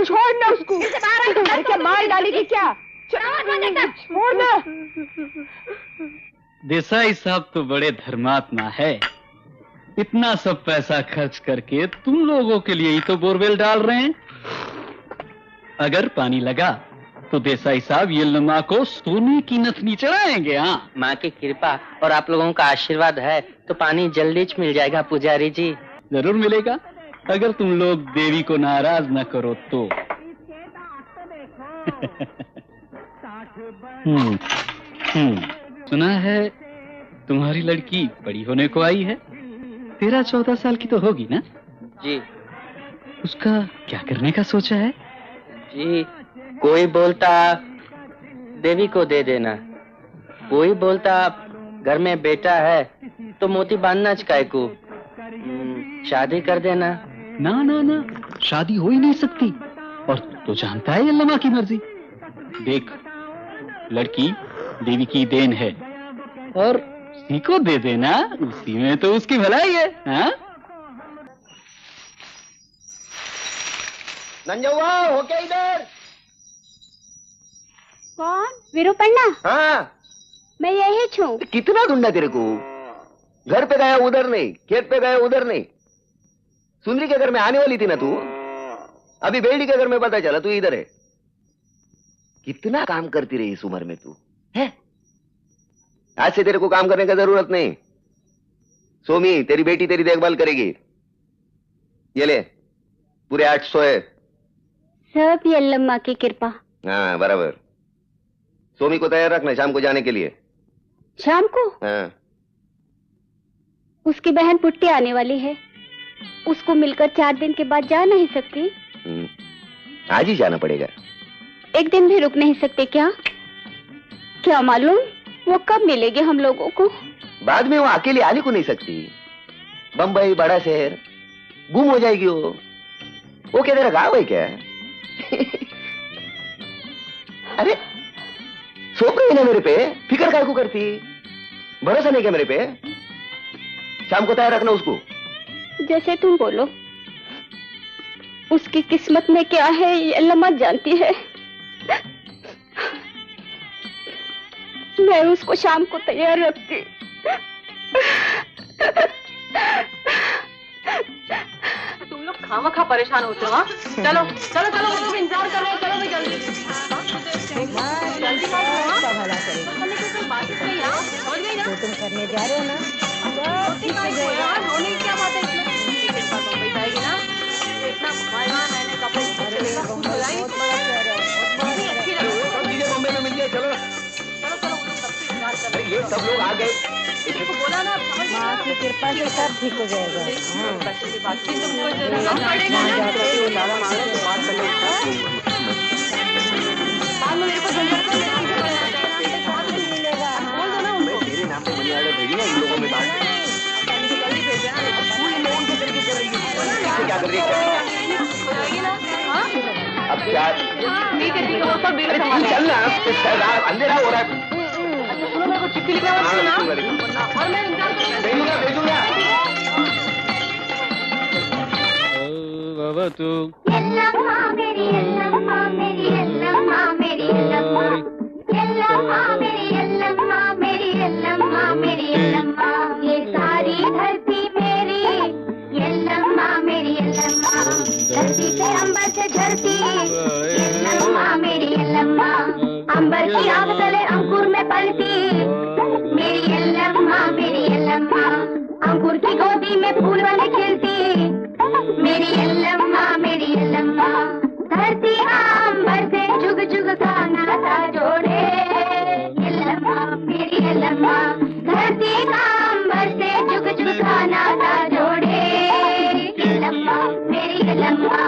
[SPEAKER 1] छोड़ना उसको, क्या मार डालेगी क्या? छोड़ना।
[SPEAKER 17] देसाई साहब तो बड़े धर्मात्मा है, इतना सब पैसा खर्च करके तुम लोगों के लिए ही तो बोरवेल डाल रहे हैं। अगर पानी लगा तो देसाई साहब ये लम्हा को सोने की नथनी चढ़ाएंगे। हाँ,
[SPEAKER 4] माँ की कृपा और आप लोगों का आशीर्वाद है तो पानी जल्दी च मिल जाएगा पुजारी जी।
[SPEAKER 17] जरूर मिलेगा, अगर तुम लोग देवी को नाराज न करो तो। सुना है तुम्हारी लड़की बड़ी होने को आई है, 13-14 साल की तो होगी ना?
[SPEAKER 4] जी।
[SPEAKER 17] उसका क्या करने का सोचा है?
[SPEAKER 4] जी, कोई बोलता देवी को दे देना, कोई बोलता घर में बेटा है तो मोती बांधना चाहे को शादी कर देना।
[SPEAKER 17] ना ना ना, शादी हो ही नहीं सकती। और तो जानता है अल्लाह की मर्जी। देख, लड़की देवी की देन है और उसी को दे देना, उसी में तो उसकी भलाई है। हाँ?
[SPEAKER 11] नंजवा हो क्या इधर?
[SPEAKER 15] कौन? वीरूपन्ना?
[SPEAKER 11] हाँ,
[SPEAKER 15] मैं यही छू।
[SPEAKER 11] कितना ढूंढा तेरे को? घर पे गया उधर नहीं, खेत पे गया उधर नहीं। सुंदरी के घर में आने वाली थी ना तू, अभी बेड़ी के घर में पता चला तू इधर है। कितना काम करती रही इस उम्र में तू है? आज से तेरे को काम करने का जरूरत नहीं। सोमी तेरी बेटी तेरी देखभाल करेगी। ये ले, पूरे 800 है।
[SPEAKER 15] सब ये अल्लाह की कृपा।
[SPEAKER 11] हाँ बराबर। सोमी को तैयार रखना शाम को जाने के लिए।
[SPEAKER 15] शाम को?
[SPEAKER 11] हाँ।
[SPEAKER 15] उसकी बहन पुट्टी आने वाली है, उसको मिलकर 4 दिन के बाद जा नहीं सकती।
[SPEAKER 11] आज ही जाना पड़ेगा।
[SPEAKER 15] एक दिन भी रुक नहीं सकते क्या? क्या मालूम वो कब मिलेगी हम लोगों को।
[SPEAKER 11] बाद में वो अकेली आने को नहीं सकती। बंबई बड़ा शहर, गुम हो जाएगी वो क्या तेरा गाँव है क्या? अरे सो रही ना मेरे पे, फिक्र काय को करती? भरोसा नहीं क्या मेरे पे? शाम को तैयार रखना उसको।
[SPEAKER 15] जैसे तुम बोलो। उसकी किस्मत में क्या है ये अल्लाह जानती है। मैं उसको शाम को तैयार रखती।
[SPEAKER 11] तू
[SPEAKER 13] तुम लोग खामखा परेशान होते हो। हाँ चलो चलो चलो, वो लोग इंतजार कर रहे हैं। चलो भाई जल्दी जल्दी समझ गई ना?
[SPEAKER 1] तुम करने जा रहे हो ना,
[SPEAKER 13] होने की क्या बात है इसमें? मुंबई जाएगी ना, इतना घुमाएगा, नए कपड़े
[SPEAKER 11] बॉम्बे में मिल गए। चलो अरे ये सब लोग आ गए।
[SPEAKER 13] बोला ना,
[SPEAKER 1] माँ की कृपा से सब ठीक हो जाएगा।
[SPEAKER 11] मेरे नाम पे मनी ऑर्डर भेजिए इन लोगों में बात। क्या कर रही है? अब क्या चलना, अंधेरा हो रहा है।
[SPEAKER 13] मेरे को चिट्ठी लिखा हुआ और मैं इंतजार
[SPEAKER 11] भेजूंगा भेजूंगा।
[SPEAKER 17] बाबा तू
[SPEAKER 18] ये सारी धरती मेरी यल्लम्मा मेरी यल्लम्मा, धरती से अंबर से झरती यल्लम्मा मेरी यल्लम्मा, अंबर की आग तले अंकुर में पलती मेरी यल्लम्मा मेरी यल्लम्मा, अंकुर की गोदी में फूल वाले खिलती मेरी यल्लम्मा मेरी यल्लम्मा, धरती अंबर से जुग जुग का नाता जोड़े यल्लम्मा मेरी यल्लम्मा, धरती अंबर से जुग जुग का नाता जोड़े यल्लम्मा मेरी यल्लम्मा,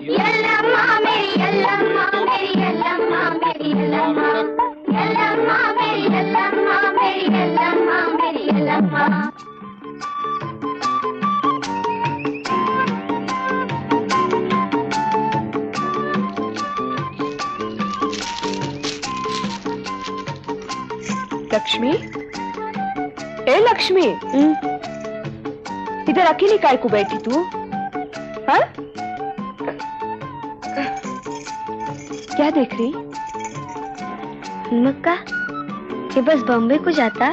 [SPEAKER 18] यल्लम्मा मेरी यल्लम्मा मेरी यल्लम्मा मेरी यल्लम्मा, यल्लम्मा मेरी यल्लम्मा मेरी यल्लम्मा मेरी यल्लम्मा।
[SPEAKER 1] लक्ष्मी, ए लक्ष्मी, इधर अकेली काय को बैठी तू? हाँ? क्या देख रही?
[SPEAKER 15] मक्का, ये बस बॉम्बे को जाता?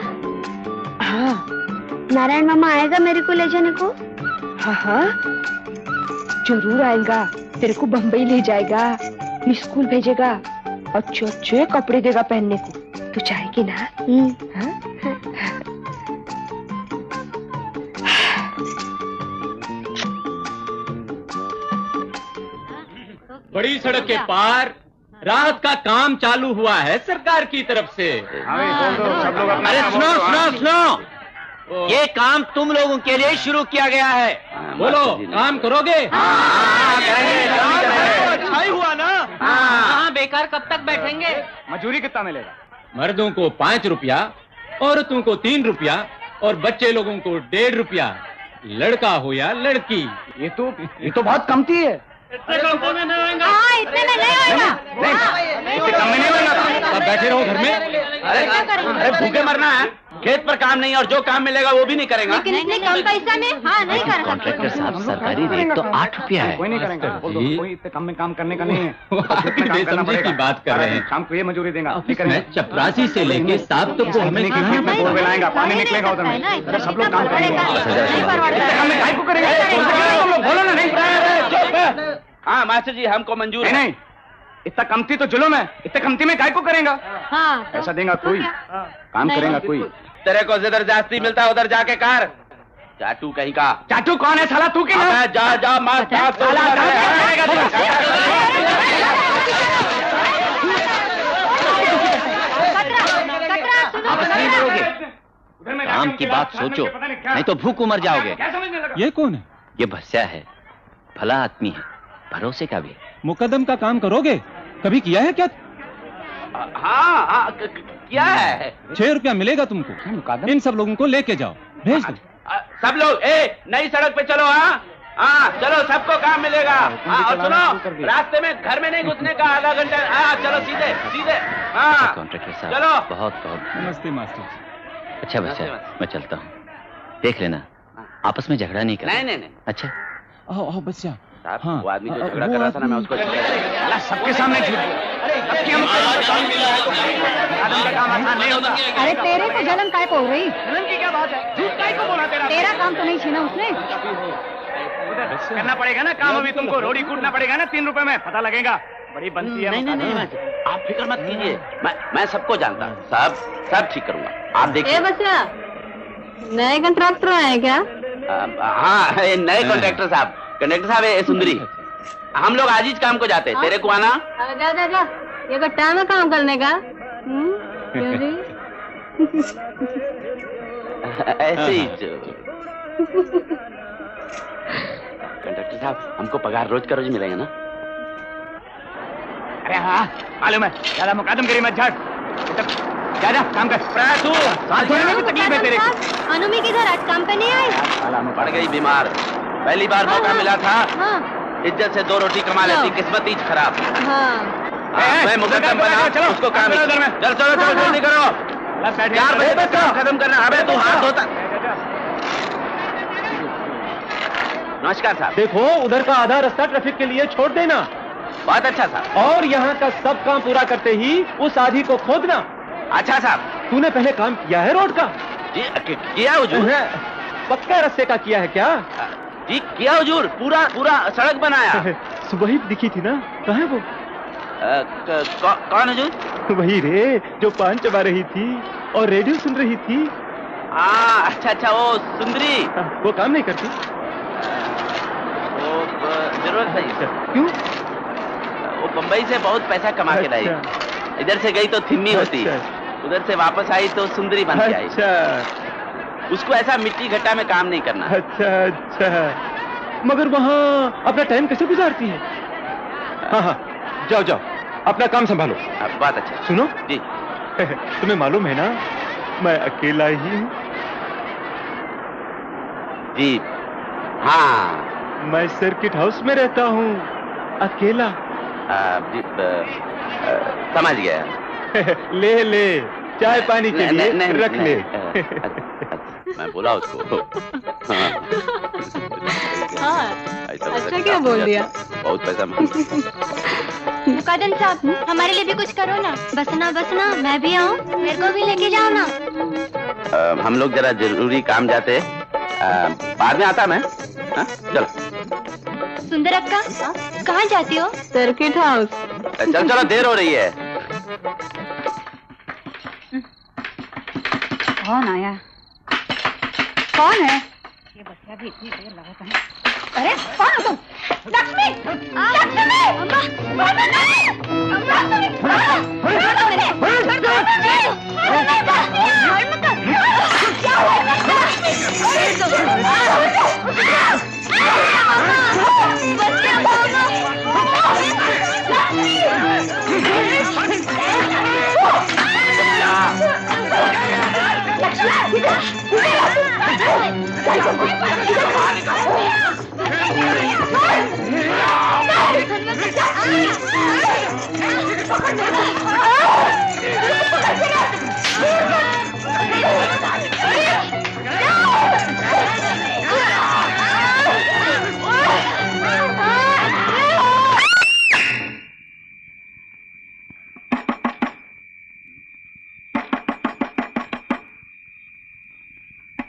[SPEAKER 1] हाँ।
[SPEAKER 15] नारायण मामा आएगा मेरे को ले जाने को?
[SPEAKER 1] हाँ हाँ, जरूर आएगा। तेरे को बम्बई ले जाएगा, स्कूल भेजेगा, अच्छे अच्छे कपड़े देगा पहनने को। तू चाहेगी ना? हाँ?
[SPEAKER 17] बड़ी सड़क के पार राहत का काम चालू हुआ है सरकार की तरफ से।
[SPEAKER 10] अरे सुनो सुनो सुनो, ये काम तुम लोगों के लिए शुरू किया गया है।
[SPEAKER 17] बोलो, काम करोगे?
[SPEAKER 2] अच्छा ही हुआ ना।
[SPEAKER 4] हाँ, बेकार कब तक बैठेंगे?
[SPEAKER 2] मजूरी कितना मिलेगा?
[SPEAKER 17] मर्दों को 5 रुपया, औरतों को 3 रुपया और बच्चे लोगों को 1.5 रुपया, लड़का हो या लड़की।
[SPEAKER 2] ये तो बहुत कमती है।
[SPEAKER 17] इतने में नहीं होगा।
[SPEAKER 15] हाँ, इतने में नहीं होगा।
[SPEAKER 2] कम में नहीं होगा।
[SPEAKER 17] अब बैठे रहो घर में।
[SPEAKER 10] अरे भूखे मरना है, खेत पर काम नहीं और जो काम मिलेगा वो भी नहीं करेगा।
[SPEAKER 15] लेकिन इतने कम पैसा में हाँ नहीं कर सकते।
[SPEAKER 10] कॉन्ट्रैक्टर साहब, सरकारी रेट तो 8 रुपया है।
[SPEAKER 2] कोई नहीं करेगा। कोई इतने कम में काम करने का नहीं है।
[SPEAKER 17] बेसमझी की बात कर रहे हैं।
[SPEAKER 2] शाम को ये मजूरी देगा।
[SPEAKER 17] चपरासी से लेके साफ तक को हमें
[SPEAKER 2] बोरवेल आएगा, पानी निकलेगा उधर में, सब लोग काम करेंगे। बोलो ना। नहीं,
[SPEAKER 10] हाँ मास्टर जी, हमको मंजूर है।
[SPEAKER 2] नहीं, इतना कमती तो जुल्म है। इतने कमती में काय को करेगा?
[SPEAKER 15] हाँ,
[SPEAKER 2] ऐसा देगा कोई, काम करेगा कोई।
[SPEAKER 10] तेरे को जिधर जास्ती मिलता है उधर जाके कर। चाटू कहीं का।
[SPEAKER 2] चाटू कौन है साला? तू क्या?
[SPEAKER 10] जा मास्टर काम की बात सोचो, नहीं तो भूख मर जाओगे।
[SPEAKER 17] ये कौन है?
[SPEAKER 10] ये भस्या है, भला आदमी है, भरोसे का भी।
[SPEAKER 17] मुकदम का काम करोगे? कभी किया है क्या?
[SPEAKER 10] हाँ, क्या है?
[SPEAKER 17] 6 रुपया मिलेगा तुमको। इन सब लोगों को लेके जाओ, भेज दो।
[SPEAKER 10] सब लोग नई सड़क पे चलो। हाँ चलो, सबको काम मिलेगा। और सुनो, रास्ते में घर में नहीं घुसने का, आधा घंटा। चलो सीधे सीधे। कॉन्ट्रैक्टर साहब,
[SPEAKER 17] चलो।
[SPEAKER 10] बहुत बहुत
[SPEAKER 17] नमस्ते मास्टर।
[SPEAKER 10] अच्छा बच्चा, मैं चलता हूँ। देख लेना, आपस में झगड़ा नहीं करना। नहीं। अच्छा
[SPEAKER 17] आओ बच्चा।
[SPEAKER 10] हाँ, वो आदमी जो झगड़ा कर रहा था ना, मैं उसको
[SPEAKER 2] सबके सामने
[SPEAKER 12] अरे तेरे को जलन काय को हो रही?
[SPEAKER 2] जलन की क्या बात है? झूठ काय को बोला?
[SPEAKER 12] तेरा काम तो नहीं छीना उसने।
[SPEAKER 2] उधर करना पड़ेगा ना काम, अभी तुमको रोड़ी कूटना पड़ेगा ना, 3 रुपए में पता लगेगा। बड़ी बनती है।
[SPEAKER 5] नहीं, आप फिक्र मत कीजिए, मैं सबको जानता हूँ। सब ठीक करूंगा, आप देखिए।
[SPEAKER 13] बच्चा, नए कंट्रैक्टर आए क्या?
[SPEAKER 5] हाँ, नए कॉन्ट्रैक्टर साहब। कंडक्टर साहब, ये सुंदरी, हम लोग आज ही काम को जाते, तेरे को आना।
[SPEAKER 13] जा, ये का टाइम है काम करने का।
[SPEAKER 5] ऐसे ही कंडक्टर साहब, हमको पगार रोज का रोज मिलेगा ना?
[SPEAKER 2] अरे हाँ, मालूम है, ज्यादा मुकादमगिरी मत झाड़, ज्यादा काम कर। तू में भी तकलीफ है तेरे को।
[SPEAKER 18] अनुमी किधर, आज काम पे नहीं आई?
[SPEAKER 5] पड़ गई बीमार, पहली बार मौका मिला था। इज्जत से 2 रोटी कमा लेती, किस्मत ही खराब। मैं मुकदम बना, उसको काम। चलो जल्दी करो, 4 बजे तक काम खत्म करना। अबे तू हाथ धोता। नमस्कार साहब।
[SPEAKER 19] देखो, उधर का आधा रास्ता ट्रैफिक के लिए छोड़ देना।
[SPEAKER 5] बहुत अच्छा साहब।
[SPEAKER 19] और यहाँ का सब काम पूरा करते ही उस आधी को खोदना।
[SPEAKER 5] अच्छा साहब।
[SPEAKER 19] तूने पहले काम किया है रोड का?
[SPEAKER 5] जी किया हुजूर।
[SPEAKER 19] पक्का रास्ते का किया है क्या?
[SPEAKER 5] जी किया हुजूर, पूरा सड़क बनाया।
[SPEAKER 19] वही दिखी थी ना, कहाँ है वो?
[SPEAKER 5] कौन हुजूर?
[SPEAKER 19] वही रे, जो पान चबा रही थी और रेडियो सुन रही थी।
[SPEAKER 5] अच्छा, वो सुंदरी।
[SPEAKER 19] वो काम नहीं करती?
[SPEAKER 5] वो जरूरत नहीं।
[SPEAKER 19] क्यों?
[SPEAKER 5] वो बम्बई से बहुत पैसा कमा के लाई। इधर से गई तो थिम्मी होती, उधर से वापस आई तो सुंदरी बन के आई। उसको ऐसा मिट्टी घट्टा में काम नहीं करना।
[SPEAKER 19] अच्छा, मगर वहाँ अपना टाइम कैसे गुजारती है? हाँ, जाओ, अपना काम संभालो।
[SPEAKER 5] बात अच्छा।
[SPEAKER 19] सुनो
[SPEAKER 5] जी,
[SPEAKER 19] तुम्हें मालूम है ना, मैं अकेला ही हूँ।
[SPEAKER 5] जी हाँ,
[SPEAKER 19] मैं सर्किट हाउस में रहता हूँ, अकेला।
[SPEAKER 5] समझ गया।
[SPEAKER 19] ले चाय पानी के लिए रख ले।
[SPEAKER 5] मैं बोला उसको।
[SPEAKER 13] अच्छा क्या बोल दिया?
[SPEAKER 5] बहुत पैसा
[SPEAKER 18] मुकादम साहब, हमारे लिए भी कुछ करो ना। बसना, मैं भी आऊँ, मेरे को भी लेके जाओ ना।
[SPEAKER 5] हम लोग जरा जरूरी काम जाते, बाद में आता मैं। चलो।
[SPEAKER 18] सुंदर अक्का, कहाँ जाती हो?
[SPEAKER 13] Circuit house.
[SPEAKER 5] चलो, देर हो रही है।
[SPEAKER 12] कौन आया? कौन है? ये बच्चा भी इतनी देर लगा था। अरे कौन हो तुम? लक्ष्मी!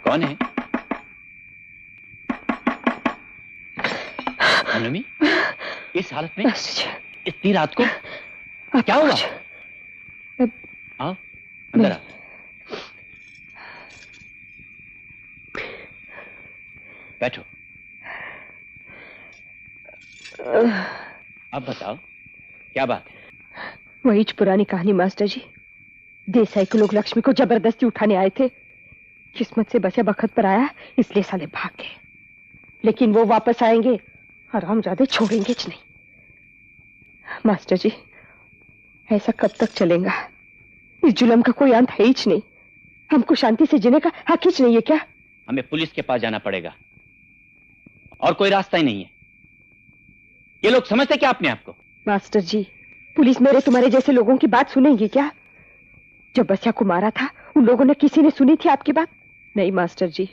[SPEAKER 10] कौन है? अनुमी, इस हालत में इतनी रात को क्या हुआ? आओ अंदर आओ। बैठो। अब बताओ क्या बात है?
[SPEAKER 1] वही पुरानी कहानी मास्टर जी। देसाई के लोग लक्ष्मी को जबरदस्ती उठाने आए थे। किस्मत से बचा बखत पर आया, इसलिए साले भाग गए। लेकिन वो वापस आएंगे और हम ज्यादा छोड़ेंगे च नहीं। मास्टर जी, ऐसा कब तक चलेगा? इस जुल्म का कोई अंत है ही नहीं। हमको शांति से जीने का हक ही नहीं है क्या?
[SPEAKER 10] हमें पुलिस के पास जाना पड़ेगा और कोई रास्ता ही नहीं है। ये लोग समझते क्या अपने आप को?
[SPEAKER 1] मास्टर जी, पुलिस मेरे तुम्हारे जैसे लोगों की बात सुनेगी क्या? जब बच्चा को मारा था, उन लोगों ने किसी ने सुनी थी आपकी बात? नहीं मास्टर जी,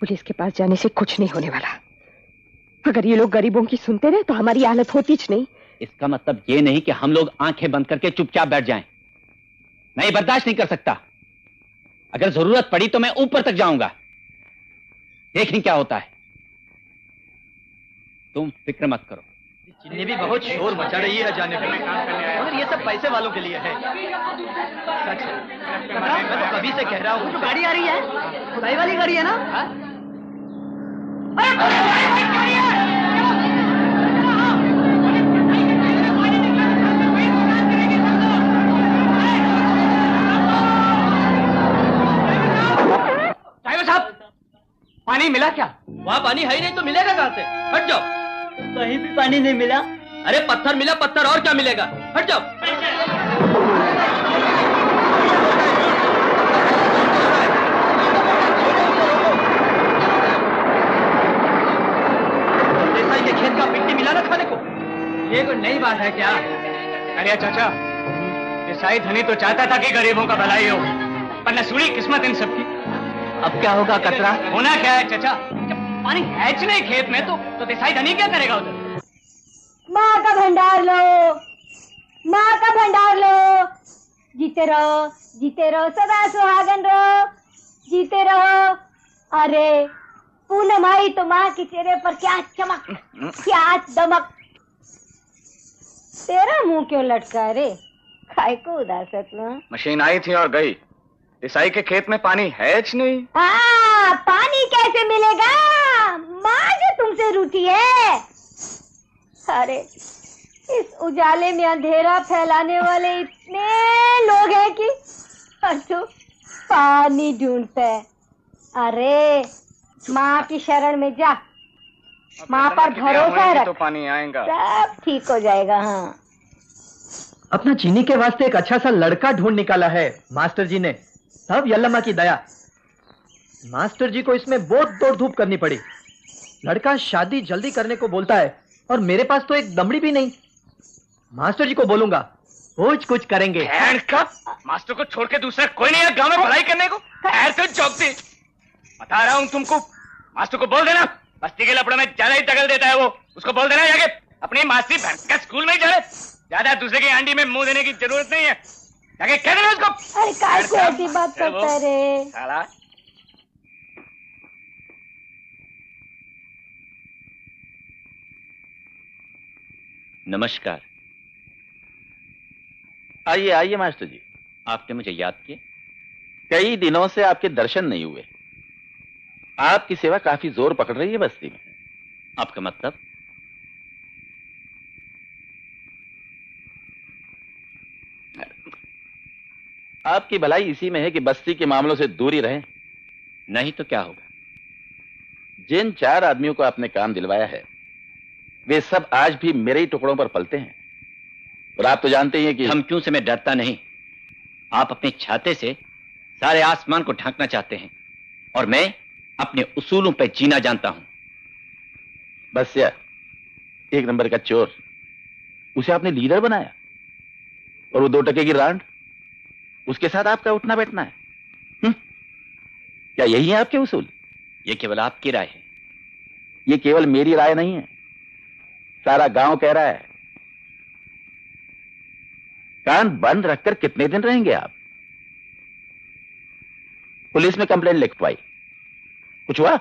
[SPEAKER 1] पुलिस के पास जाने से कुछ नहीं होने वाला। अगर ये लोग गरीबों की सुनते रहे तो हमारी हालत होती च नहीं।
[SPEAKER 10] इसका मतलब ये नहीं कि हम लोग आंखें बंद करके चुपचाप बैठ जाएं। मैं बर्दाश्त नहीं कर सकता। अगर जरूरत पड़ी तो मैं ऊपर तक जाऊंगा। देखें क्या होता है।
[SPEAKER 17] तुम फिक्र मत करो।
[SPEAKER 9] चिन्नी भी बहुत शोर मचा रही है जाने पर, मगर ये सब पैसे वालों के लिए है। सच है, मैं तो कभी से कह रहा हूँ। जो गाड़ी आ रही है खुदाई वाली गाड़ी है ना? ड्राइवर साहब, पानी मिला क्या? वहाँ पानी है ही नहीं तो मिलेगा कहाँ से? हट जाओ।
[SPEAKER 14] कहीं भी पानी नहीं मिला।
[SPEAKER 9] अरे पत्थर मिला, पत्थर, और क्या मिलेगा? हट जाओ। देसाई के खेत का मिट्टी मिला ना खाने को? ये कोई नई बात है क्या?
[SPEAKER 2] अरे चाचा, देसाई धनी तो चाहता था कि गरीबों का भलाई हो, पर नसूड़ी किस्मत इन सबकी।
[SPEAKER 9] अब क्या होगा कचरा?
[SPEAKER 2] होना क्या है चाचा, जब पानी है नहीं खेत में तो देसाई धनी क्या करेगा उधर?
[SPEAKER 1] माँ का भंडार लो, माँ का भंडार लो, जीते रहो सदा सुहागन रहो, जीते रहो। अरे पूनम आई तो माँ के चेहरे पर क्या चमक, क्या दमक। तेरा मुंह क्यों लटका रे? काय को उदासत ना?
[SPEAKER 2] मशीन आई थी और गई। देसाई के खेत में पानी है नहीं।
[SPEAKER 1] पानी कैसे मिलेगा? माँ जो तुमसे रूठी है। अरे इस उजाले में अंधेरा फैलाने वाले इतने लोग हैं कि तू पानी ढूंढता है। अरे माँ की शरण में जा, माँ पर भरोसा रख,
[SPEAKER 2] तो पानी आएगा,
[SPEAKER 1] सब ठीक हो जाएगा। हाँ,
[SPEAKER 9] अपना चीनी के वास्ते एक अच्छा सा लड़का ढूंढ निकाला है मास्टर जी ने, सब यल्लम्मा की दया। मास्टर जी को इसमें बहुत दौड़ धूप करनी पड़ी। लड़का शादी जल्दी करने को बोलता है और मेरे पास तो एक दमड़ी भी नहीं। मास्टर जी को बोलूंगा, कुछ करेंगे।
[SPEAKER 2] मास्टर को छोड़ के दूसरा कोई नहीं है गांव में भलाई करने को? ऐसे चौकती बता रहा हूँ तुमको। मास्टर को बोल देना, बस्ती के लफड़ों में ज्यादा ही दखल देता है वो। उसको बोल देना जाके अपनी मासी भैंस का स्कूल में ही चले, ज्यादा दूसरे की आंटी में मुंह देने की जरूरत नहीं है। जाके कह देना उसको।
[SPEAKER 1] अरे काय को ऐसी बात करता है रे?
[SPEAKER 2] साला
[SPEAKER 10] नमस्कार। आइए आइए मास्टर जी। आपने मुझे याद किया? कई दिनों से आपके दर्शन नहीं हुए। आपकी सेवा काफी जोर पकड़ रही है बस्ती में। आपका मतलब? आपकी भलाई इसी में है कि बस्ती के मामलों से दूरी रहे, नहीं तो क्या होगा। जिन 4 आदमियों को आपने काम दिलवाया है वे सब आज भी मेरे ही टुकड़ों पर पलते हैं। और आप तो जानते ही हैं कि
[SPEAKER 4] धमकियों से मैं डरता नहीं। आप अपने छाते से सारे आसमान को ढांकना चाहते हैं और मैं अपने उसूलों पर जीना जानता हूं।
[SPEAKER 10] बस यार, 1 नंबर का चोर, उसे आपने लीडर बनाया और वो 2 टके की रांड, उसके साथ आपका उठना बैठना है। क्या यही है आपके उसूल?
[SPEAKER 4] ये केवल आपकी राय है।
[SPEAKER 10] ये केवल मेरी राय नहीं है, सारा गांव कह रहा है। कान बंद रखकर कितने दिन रहेंगे आप? पुलिस में कंप्लेंट लिखवाई, कुछ हुआ?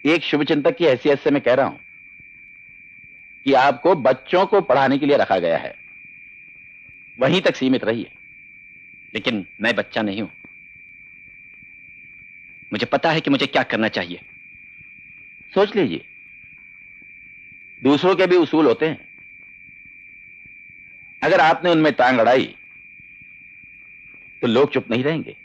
[SPEAKER 10] एक शुभचिंतक की हैसियत से मैं कह रहा हूं कि आपको बच्चों को पढ़ाने के लिए रखा गया है, वहीं तक सीमित रहिए।
[SPEAKER 4] लेकिन मैं बच्चा नहीं हूं। मुझे पता है कि मुझे क्या करना चाहिए।
[SPEAKER 10] सोच लीजिए, दूसरों के भी उसूल होते हैं। अगर आपने उनमें टांग अड़ाई तो लोग चुप नहीं रहेंगे।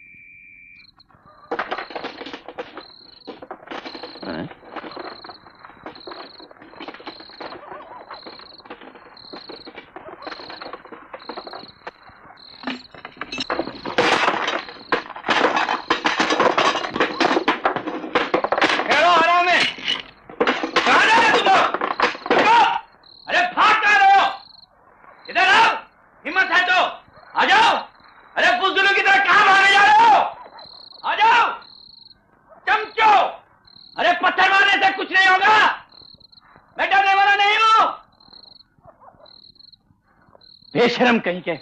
[SPEAKER 2] बेशरम कहीं के।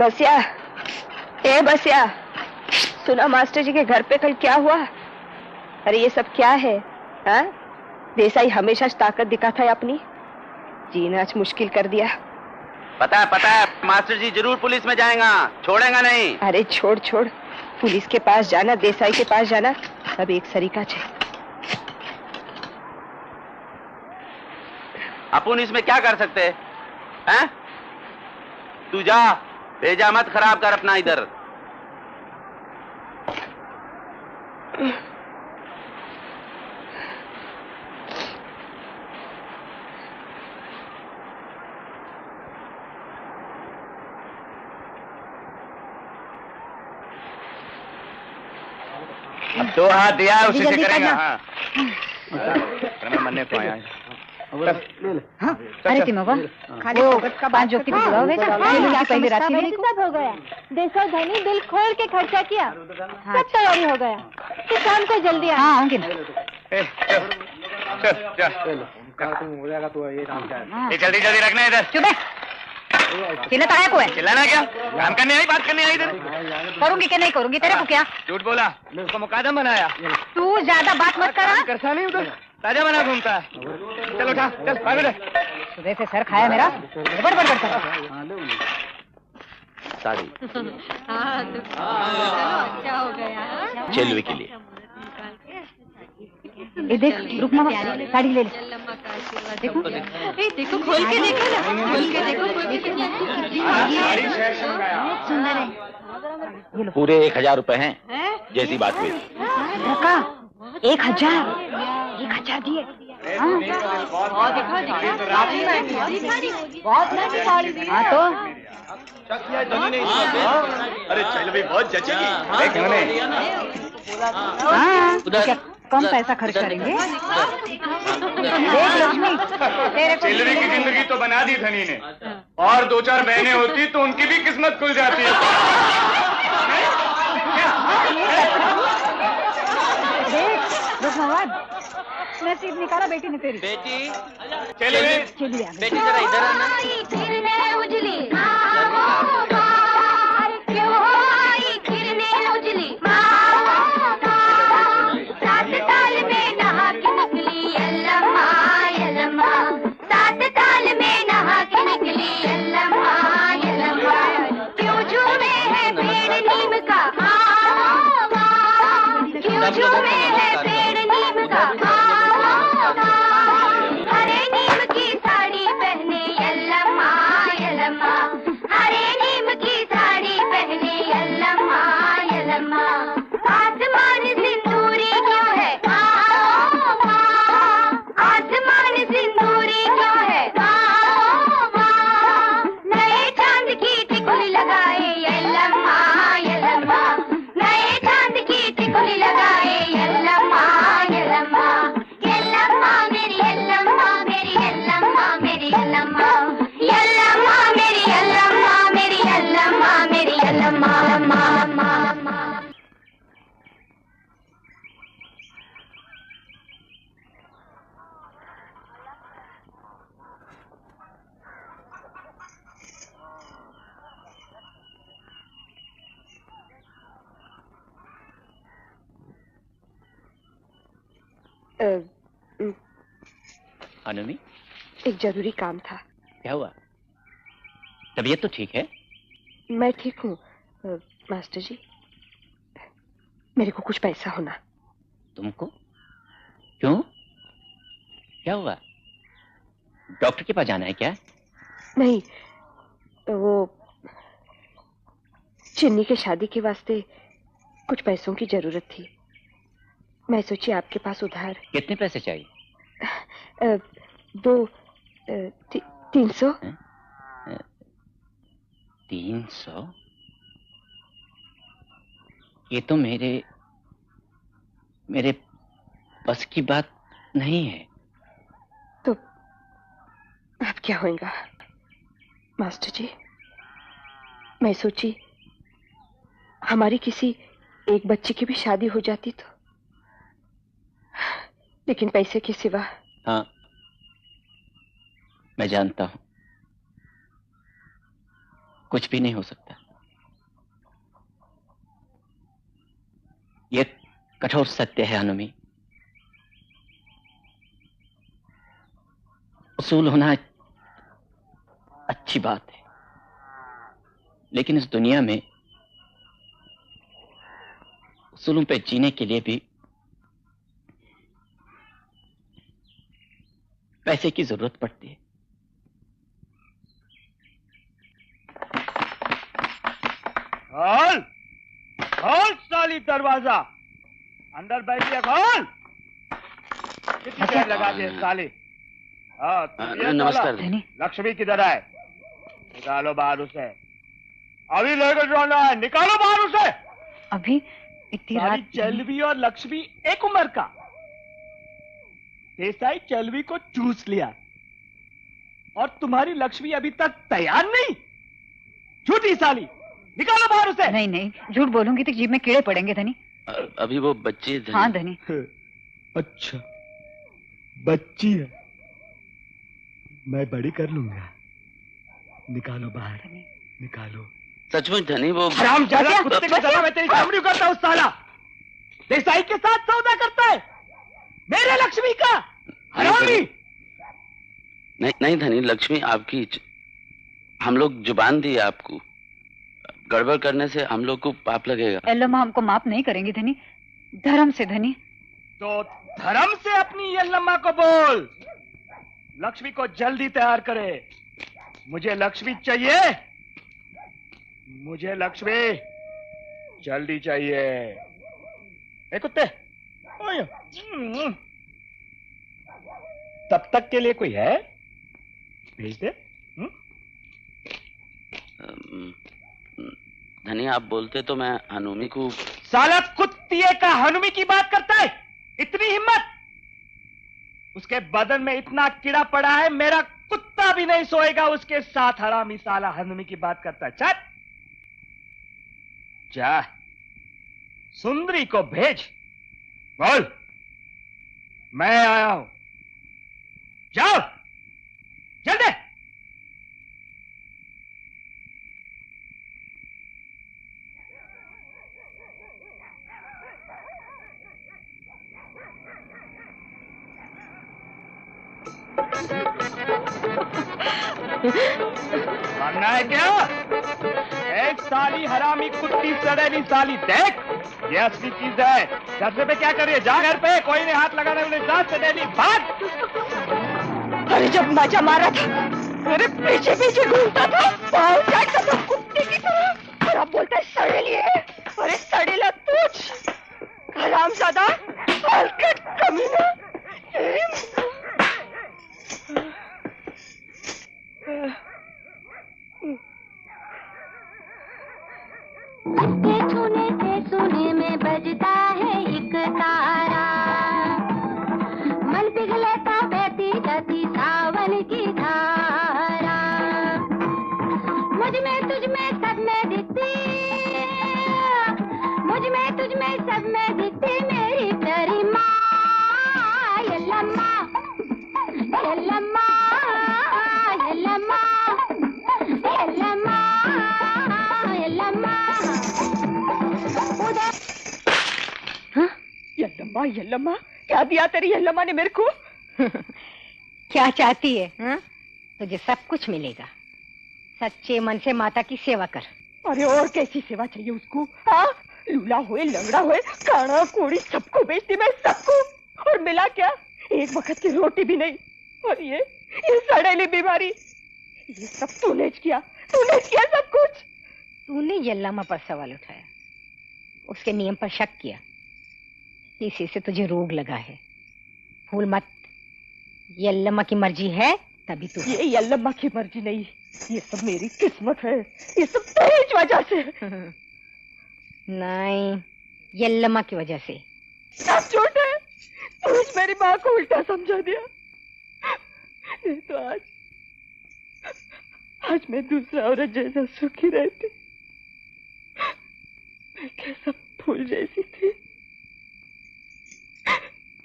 [SPEAKER 1] बसिया, ए बसिया, सुना मास्टर जी के घर पे कल क्या हुआ? अरे ये सब क्या है? हाँ? देसाई हमेशा ताकत दिखाता है अपनी, जीना आज मुश्किल कर दिया।
[SPEAKER 5] पता है, मास्टर जी जरूर पुलिस में जाएगा, छोड़ेगा नहीं।
[SPEAKER 1] अरे छोड़, पुलिस के पास जाना, देसाई के पास जाना, सब एक सरीका है।
[SPEAKER 5] अपन इसमें क्या कर सकते हैं? तू जा, भेजा मत खराब कर अपना इधर।
[SPEAKER 2] अब 2 हाथ दिया उसी से करेगा। हाँ मरने को आया है।
[SPEAKER 12] हाँ? अरे तिमोगा, खाली फोकट का बात जो कि बुलाओ भेजा, पहले रात में सब हो गया। देसा धनी दिल खोल के खर्चा किया, सब तैयारी हो गया। तो शाम को जल्दी आ। हाँ आऊंगी ना।
[SPEAKER 2] जल्दी रखना इधर।
[SPEAKER 12] चुप है, चिल्लाता है कोई?
[SPEAKER 2] चिल्लाना क्या? काम करने आई, बात करने आई इधर।
[SPEAKER 12] करूंगी कि नहीं करूंगी, तेरे को क्या?
[SPEAKER 2] झूठ बोला, उसको मुकादम बनाया।
[SPEAKER 12] तू ज्यादा बात मत करा।
[SPEAKER 2] करता नहीं उधर, ताजा बना घूमता है। चल उठा, चल भाग इधर।
[SPEAKER 12] सुबह से सर खाया मेरा, बड़ करता है।
[SPEAKER 5] साड़ी
[SPEAKER 12] अच्छा हो गया।
[SPEAKER 5] चेलवी के लिए।
[SPEAKER 12] ये देख, रुक मामा, साड़ी ले ले। देखो, देखो खोल के देखो ना, खोल के देखो, सुंदर है।
[SPEAKER 5] पूरे 1000 रुपए हैं, जैसी बात हुई।
[SPEAKER 12] 1000 दिए। बहुत महंगी साड़ी दी। हाँ तो
[SPEAKER 2] अरे चेलवी बहुत जचेगी।
[SPEAKER 12] हाँ, कम पैसा खर्च करेंगे। देख लक्ष्मी, तेरे को
[SPEAKER 2] चेलवी की जिंदगी तो बना दी धनी ने, और 2-4 बहनें होती तो उनकी भी किस्मत खुल जाती। नसीब निकाला बेटी ने तेरी।
[SPEAKER 5] बेटी,
[SPEAKER 2] चलिए
[SPEAKER 5] बेटी जरा इधर आना।
[SPEAKER 18] हरे नीम की साड़ी पहने यल्लम्मा यल्लम्मा, हरे नीम की साड़ी पहने यल्लम्मा यल्लम्मा। आसमान सिंदूरी क्यों है? आसमान सिंदूरी क्यों है? नए चांद की टिकुली लगाए यल्लम्मा यल्लम्मा, नए चांद की टिकुली लगाए यल्लम्मा यल्लम्मा। यल्लम्मा मेरी यल्लम्मा, मेरी यल्लम्मा, मेरी यल्लम्मा, यल्लम्मा मेरी यल्लम्मा, मेरी यल्लम्मा, मेरी यल्लम्मा।
[SPEAKER 10] अनुमी,
[SPEAKER 1] एक जरूरी काम था।
[SPEAKER 10] क्या हुआ? तबीयत तो ठीक है?
[SPEAKER 1] मैं ठीक हूँ मास्टर जी, मेरे को कुछ पैसा होना।
[SPEAKER 10] तुमको? क्यों? क्या हुआ? डॉक्टर के पास जाना है क्या?
[SPEAKER 1] नहीं, वो चिन्नी के शादी के वास्ते कुछ पैसों की जरूरत थी। मैं सोची आपके पास उधार।
[SPEAKER 10] कितने पैसे चाहिए?
[SPEAKER 1] 300।
[SPEAKER 10] 300? ये तो मेरे बस की बात नहीं है।
[SPEAKER 1] तो अब क्या होगा मास्टर जी? मैं सोची हमारी किसी एक बच्चे की भी शादी हो जाती तो, लेकिन पैसे के सिवा।
[SPEAKER 10] हाँ, मैं जानता हूं कुछ भी नहीं हो सकता। ये कठोर सत्य है हनुमी। उसूल होना अच्छी बात है, लेकिन इस दुनिया में उसूलों पे जीने के लिए भी पैसे की जरूरत पड़ती है।
[SPEAKER 2] खोल खोल साली दरवाजा, अंदर बैठिए, खोल। कितनी देर लगा दिए साली।
[SPEAKER 6] नमस्कार।
[SPEAKER 2] लक्ष्मी किधर है? निकालो बाहर उसे, अभी लेकर जाना है, निकालो बाहर उसे।
[SPEAKER 12] अभी इतनी रात?
[SPEAKER 2] चलवी और लक्ष्मी एक उम्र का। देसाई चलवी को चूस लिया और तुम्हारी लक्ष्मी अभी तक तैयार नहीं। झूठी साली, निकालो बाहर उसे।
[SPEAKER 12] नहीं नहीं, झूठ बोलूंगी तो जीभ में कीड़े पड़ेंगे धनी।
[SPEAKER 6] अभी वो बच्ची है।
[SPEAKER 12] हाँ धनी।
[SPEAKER 2] अच्छा, बच्ची है, मैं बड़ी कर लूंगा। निकालो बाहर, निकालो।
[SPEAKER 6] सचमुच धनी वो
[SPEAKER 2] हरामजादा कुत्ते की तरह मैं तेरी चमड़ी करता हूँ साला। देसाई के साथ सौदा करता है मेरे लक्ष्मी का, हरामी।
[SPEAKER 6] नहीं धनी, लक्ष्मी आपकी, हम लोग जुबान दी आपको, गड़बड़ करने से हम लोग को पाप लगेगा।
[SPEAKER 12] एल्लम्मा हमको माफ नहीं करेंगी धनी, धर्म से धनी।
[SPEAKER 2] तो धर्म से अपनी एल्लम्मा को बोल, लक्ष्मी को जल्दी तैयार करे। मुझे लक्ष्मी चाहिए, मुझे लक्ष्मी जल्दी चाहिए। ए कुत्ते, तब तक के लिए कोई है? भेज दे।
[SPEAKER 6] धनी आप बोलते तो मैं हनुमी को।
[SPEAKER 2] साला कुत्तिए का हनुमी की बात करता है, इतनी हिम्मत? उसके बदन में इतना कीड़ा पड़ा है, मेरा कुत्ता भी नहीं सोएगा उसके साथ। हरामी साला हनुमी की बात करता है। चल जा, सुंदरी को भेज, बोल मैं आया हूं। जाओ जल्दी। मानना है क्या? एक साली हरामी कुत्ती सड़ेली साली, देख ये असली चीज है। दरसे पे क्या कर रही है? जा घर पे, कोई नहीं हाथ लगाने वाले, जा सड़ेली भाग।
[SPEAKER 1] अरे जब मजा मारा था मेरे पीछे पीछे घूमता था, पाँव चाटता था कुत्ते की तरह, और अब बोलता है सड़ेली है। अरे सड़ेला तुझ, हरामजादा, हलकट कमीना।
[SPEAKER 18] उसके छूने से सुने में बजता है एक तारा, मन पिघलता बहती जाती सावन की धारा। मुझ में तुझ में सब में दिखती, मुझ में तुझ में सब में दिखती मेरी प्यारी माँ यल्लम्मा, यल्लम्मा, यल्लम्मा, यल्लम्मा, यल्लम्मा।
[SPEAKER 1] यल्लम्मा यल्लम्मा, क्या दिया तेरी यल्लम्मा ने मेरे को?
[SPEAKER 12] क्या चाहती है? हा? तुझे सब कुछ मिलेगा, सच्चे मन से माता की सेवा कर।
[SPEAKER 1] अरे और कैसी सेवा चाहिए उसको? हाँ, लूला हुए, लंगड़ा हुए, काना कोड़ी सबको बेचती मैं, सबको। और मिला क्या? एक वक्त की रोटी भी नहीं। और ये सड़ेली बीमारी, ये सब तूने किया, तूने किया सब कुछ।
[SPEAKER 12] तूने यल्लम्मा पर सवाल उठाया, उसके नियम पर शक किया, इसी से तुझे रोग लगा है। भूल मत, यल्लम्मा की मर्जी है तभी तू।
[SPEAKER 1] ये यल्लम्मा की मर्जी नहीं, ये सब मेरी किस्मत है, ये सब तेरी वजह से।
[SPEAKER 12] नहीं, यल्लम्मा की वजह से।
[SPEAKER 1] सब झूठ है, तूने मेरी माँ को उल्टा समझा दिया। ये तो आज मैं दूसरा औरत जैसा सुखी रहती, मैं कैसा फूल जैसी थी,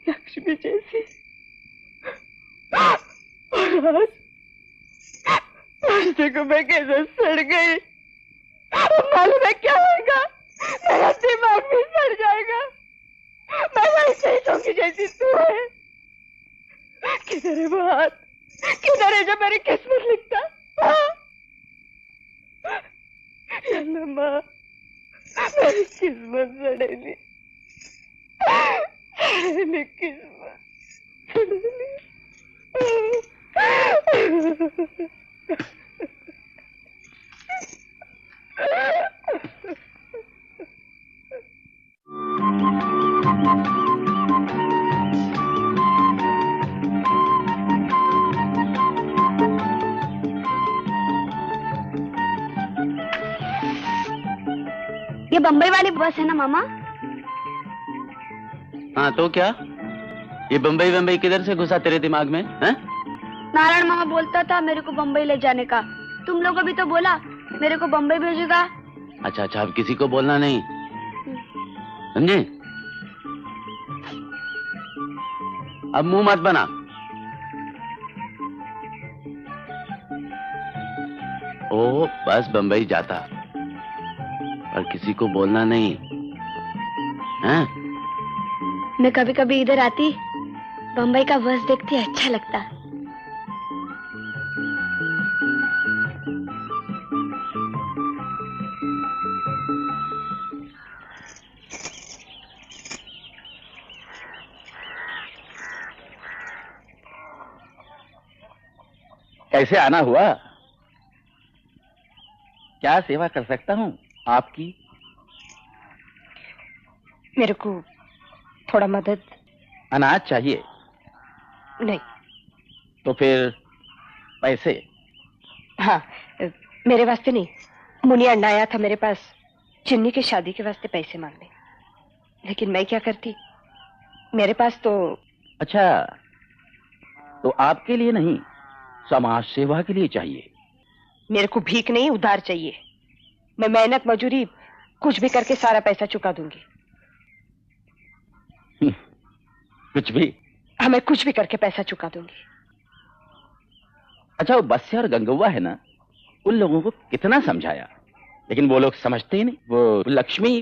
[SPEAKER 1] लक्ष्मी जैसी। और आज देखो मैं कैसे सड़ गई। मालूम है क्या होगा? मेरा दिमाग भी सड़ जाएगा। किधर है वो हाथ? किधर है जब मेरी किस्मत लिखता? यल्लम्मा, मेरी किस्मत सड़ेली, मेरी किस्मत सड़ेली।
[SPEAKER 15] ये बम्बई वाली बस है ना मामा?
[SPEAKER 6] हाँ तो क्या, ये बम्बई बम्बई किधर से घुसा तेरे दिमाग में? हैं?
[SPEAKER 15] नारायण मामा बोलता था मेरे को बम्बई ले जाने का। तुम लोगों भी तो बोला मेरे को बम्बई भेजेगा।
[SPEAKER 6] अच्छा अच्छा, अब किसी को बोलना नहीं, समझे? अब मुंह मत बना। ओ बस बम्बई जाता, और किसी को बोलना नहीं, हैं?
[SPEAKER 15] मैं कभी कभी इधर आती, बम्बई का बस देखती, अच्छा लगता।
[SPEAKER 6] कैसे आना हुआ? क्या सेवा कर सकता हूँ आपकी?
[SPEAKER 1] मेरे को थोड़ा मदद।
[SPEAKER 6] अनाज चाहिए?
[SPEAKER 1] नहीं।
[SPEAKER 6] तो फिर पैसे?
[SPEAKER 1] हाँ, मेरे वास्ते नहीं, मुनिया अण्णा आया था मेरे पास चिन्नी की शादी के वास्ते पैसे मांगने, लेकिन मैं क्या करती, मेरे पास तो।
[SPEAKER 6] अच्छा, तो आपके लिए नहीं, समाज सेवा के लिए चाहिए?
[SPEAKER 1] मेरे को भीख नहीं, उधार चाहिए। मैं मेहनत मजूरी कुछ भी करके सारा पैसा चुका दूंगी।
[SPEAKER 6] कुछ भी?
[SPEAKER 1] हाँ, मैं कुछ भी करके पैसा चुका दूंगी।
[SPEAKER 6] अच्छा, वो बस्या और गंगव्वा है ना, उन लोगों को कितना समझाया, लेकिन वो लोग समझते ही नहीं। वो लक्ष्मी,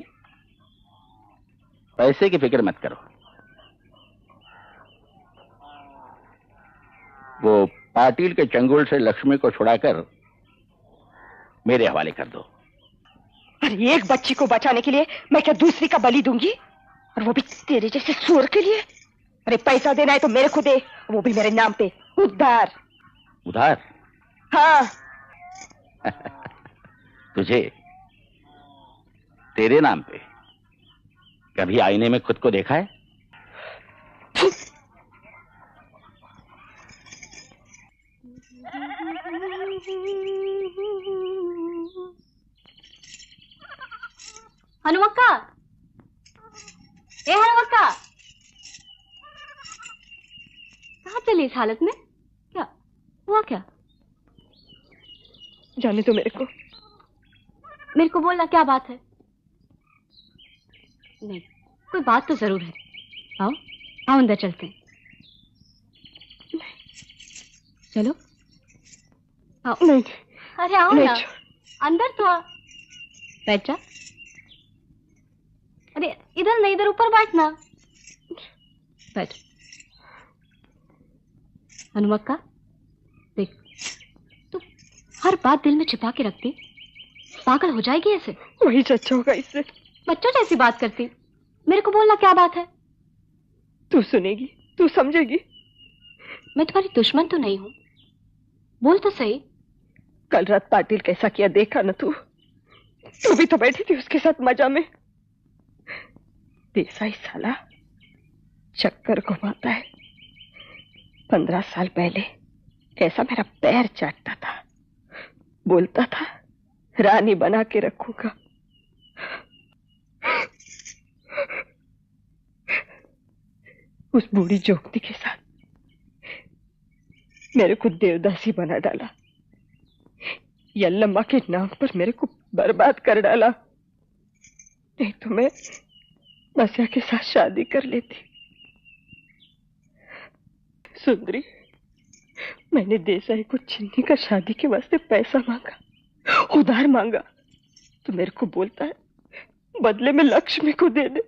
[SPEAKER 6] पैसे की फिक्र मत करो, वो पाटिल के चंगुल से लक्ष्मी को छुड़ाकर मेरे हवाले कर दो।
[SPEAKER 1] अरे एक बच्ची को बचाने के लिए मैं क्या दूसरी का बलि दूंगी, और वो भी तेरे जैसे सुअर के लिए? अरे पैसा देना है तो मेरे को दे, वो भी मेरे नाम पे, उधार।
[SPEAKER 6] उधार?
[SPEAKER 1] हाँ।
[SPEAKER 6] तुझे तेरे नाम पे कभी आईने में खुद को देखा है?
[SPEAKER 13] हनुमक्का, ए हनुमक्का, कहाँ चली इस हालत में? क्या हुआ? क्या
[SPEAKER 1] जाने दो मेरे को बोलना, क्या बात है?
[SPEAKER 13] नहीं, कोई बात तो जरूर है। आओ आओ, अंदर चलते हैं। चलो आओ।
[SPEAKER 1] नहीं।
[SPEAKER 13] अरे आओ ना, अंदर तो आ। बैठ जा। अरे इधर नहीं, इधर ऊपर बैठना। बैठ। हनुमक्का, देख, तू हर बात दिल में छिपा के रखती, पागल हो जाएगी ऐसे।
[SPEAKER 1] वही सच्चा होगा इससे।
[SPEAKER 13] बच्चों जैसी बात करती। मेरे को बोलना, क्या बात है?
[SPEAKER 1] तू सुनेगी, तू समझेगी।
[SPEAKER 13] मैं तुम्हारी दुश्मन तो नहीं हूं, बोल तो सही।
[SPEAKER 1] कल रात पाटिल कैसा किया देखा ना तू? तू भी तो बैठी थी उसके साथ मजा में। देसाई साला चक्कर घुमाता है। 15 साल पहले कैसा मेरा पैर चाटता था, बोलता था रानी बना के रखूंगा। उस बूढ़ी जोगती के साथ मेरे को देवदासी बना डाला। यल्लम्मा के नाम पर मेरे को बर्बाद कर डाला। नहीं तो मैं बस्या के साथ शादी कर लेती। सुंदरी, मैंने देसाई को चिन्नी का शादी के वास्ते पैसा मांगा, उधार मांगा, तो मेरे को बोलता है बदले में लक्ष्मी को दे दे।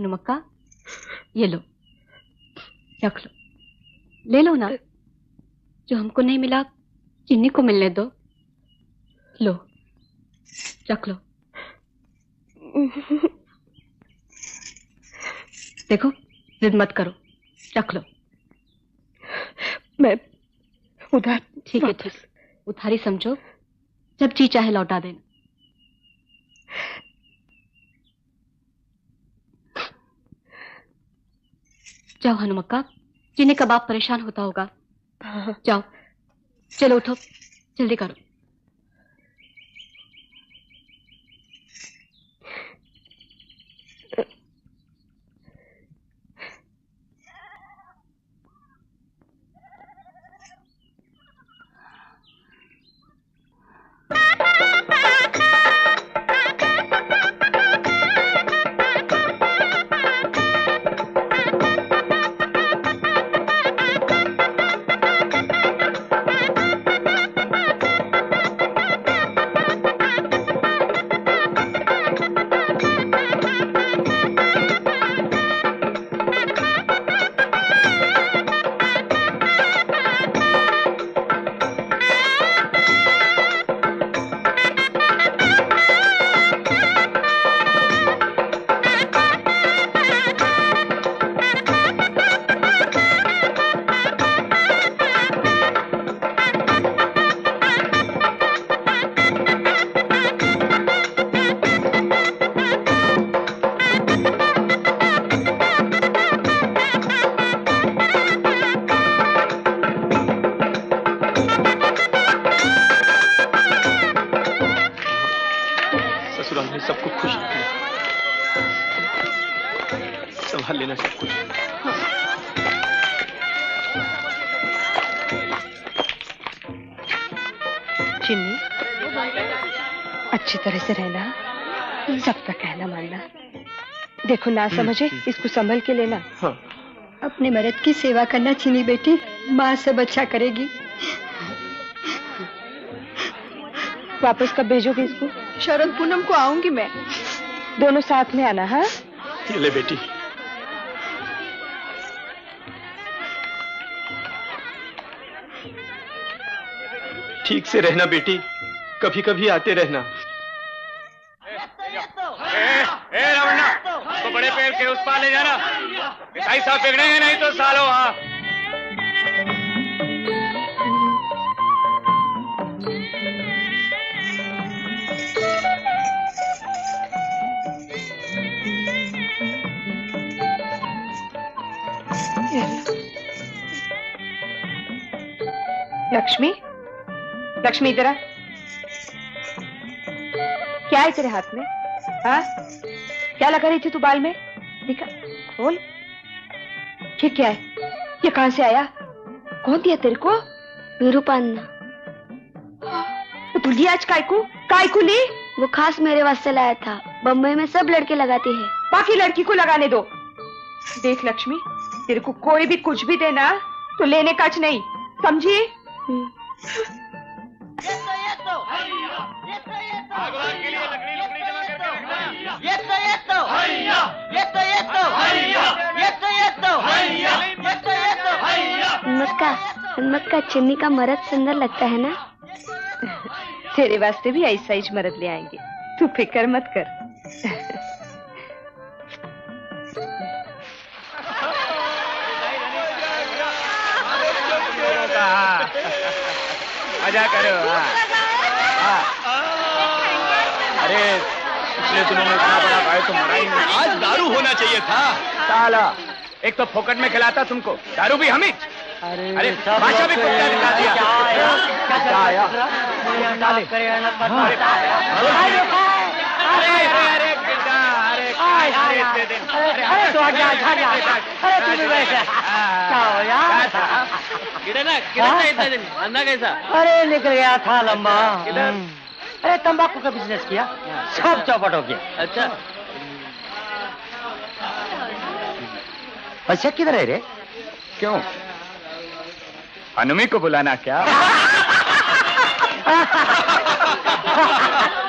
[SPEAKER 13] हनुमक्का, ये लो, रख लो, ले लो ना। जो हमको नहीं मिला चिन्नी को मिलने दो। लो, रख लो। देखो, जिद मत करो, रख लो।
[SPEAKER 1] मैं उधार।
[SPEAKER 13] ठीक है, ठीक, उधारी समझो, जब जी चाहे लौटा देना। जाओ हनुमक्का, चिन्नी का बाप परेशान होता होगा। जाओ, चलो उठो, जल्दी करो।
[SPEAKER 1] देखो ना समझे, इसको संभल के लेना।
[SPEAKER 19] हाँ।
[SPEAKER 1] अपने मर्द की सेवा करना चीनी बेटी, माँ सब अच्छा करेगी। वापस कब भेजोगे इसको? शरद पूनम को आऊंगी मैं। दोनों साथ में आना। हाँ,
[SPEAKER 19] ले बेटी। ठीक से रहना बेटी, कभी कभी आते रहना।
[SPEAKER 2] तो बड़े पेड़ के उस पार ले जाना, मिठाई साहब बिगड़ेंगे नहीं तो सालो। हाँ,
[SPEAKER 1] लक्ष्मी, लक्ष्मी इधर आ। क्या है तेरे हाथ में? हाँ, क्या लगा रही थी तू बाल में? दिखा, खोल। ये क्या है? ये कहां से आया? कौन दिया तेरे को?
[SPEAKER 15] विरूपान्ना।
[SPEAKER 1] तू ली आज कायकू ली?
[SPEAKER 15] वो खास मेरे वास्ते लाया था। बम्बई में सब लड़के लगाते हैं।
[SPEAKER 1] बाकी लड़की को लगाने दो। देख लक्ष्मी, तेरे को कोई भी कुछ भी देना तो लेने का नहीं, समझी?
[SPEAKER 15] मक्का चिन्नी का मर्द सुंदर लगता है ना?
[SPEAKER 1] तेरे वास्ते भी ऐसा ही मर्द ले आएंगे, तू फिक्र मत कर।
[SPEAKER 2] मजा करो। अरे पिछले दिनों में इतना बड़ा भाई तो मरा ही नहीं।
[SPEAKER 19] आज दारू होना चाहिए था।
[SPEAKER 2] साला, एक तो फोकट में खिलाता तुमको, दारू भी हम ही। अरे भाषा भी कुत्ता दिखा दिया।
[SPEAKER 4] इतने दिन अंधा कैसा?
[SPEAKER 14] अरे निकल गया था लंबा। अरे तंबाकू का बिजनेस किया, सब चौपट हो गया।
[SPEAKER 4] अच्छा,
[SPEAKER 14] पैसा किधर है रे?
[SPEAKER 2] क्यों, हनुमी को बुलाना क्या?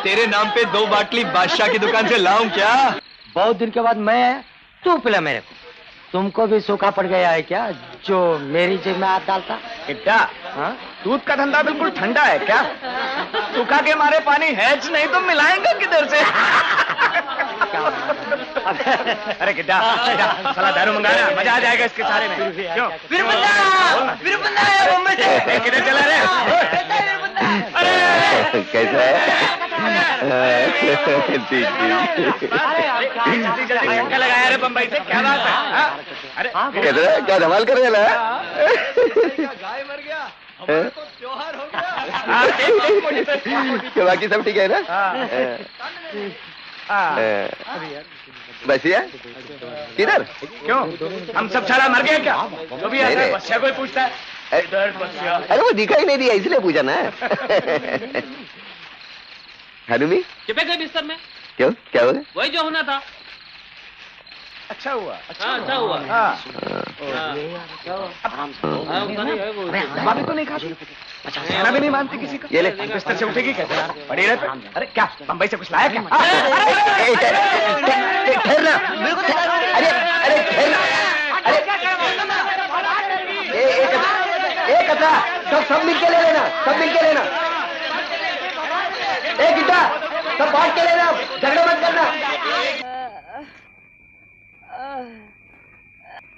[SPEAKER 19] तेरे नाम पे 2 बाटली बादशाह की दुकान से लाऊं क्या?
[SPEAKER 14] बहुत दिन के बाद मैं तू पिला मेरे को। तुमको भी सूखा पड़ गया है क्या जो मेरी जेब में हाथ डालता?
[SPEAKER 2] किड्डा, दूध का धंधा बिल्कुल ठंडा है क्या? सूखा के मारे पानी है नहीं तो मिलाएंगे किधर से? अरे किड्डा, साला दारू मंगाना, मजा आ जाएगा इसके सारे में। क्यों? फिर बंदा है मुंबई से। किधर चला रे?
[SPEAKER 11] कैसा है?
[SPEAKER 2] जल्दी धक्का लगाया रे बम्बई से, क्या बात है? अरे
[SPEAKER 11] कैसा, क्या धमाल कर रहे हैं? बाकी सब ठीक है ना? बसिया किधर?
[SPEAKER 2] क्यों, हम सब साला मर गए क्या? तो भी बसिया कोई पूछता है? इधर बसिया।
[SPEAKER 11] अरे वो दिखाई नहीं दिया इसलिए पूछा ना। हनुमी
[SPEAKER 3] चिपक गए बिस्तर में।
[SPEAKER 11] क्यों, क्या हुआ?
[SPEAKER 3] वही जो होना था।
[SPEAKER 2] अच्छा हुआ,
[SPEAKER 3] अच्छा हुआ।
[SPEAKER 2] दवा भी तो नहीं खाती, खाना भी नहीं मानती किसी का। ये ले, बिस्तर से उठेगी कैसे? पड़ी रहती। अरे क्या बम्बई से कुछ लाया क्या?
[SPEAKER 11] ठहरना, अरे अरे ठहरना, एक कचरा, सब मिल के ले लेना, सब मिल के लेना। एक गिट्टा, सब बांट के लेना, झगड़ा मत करना।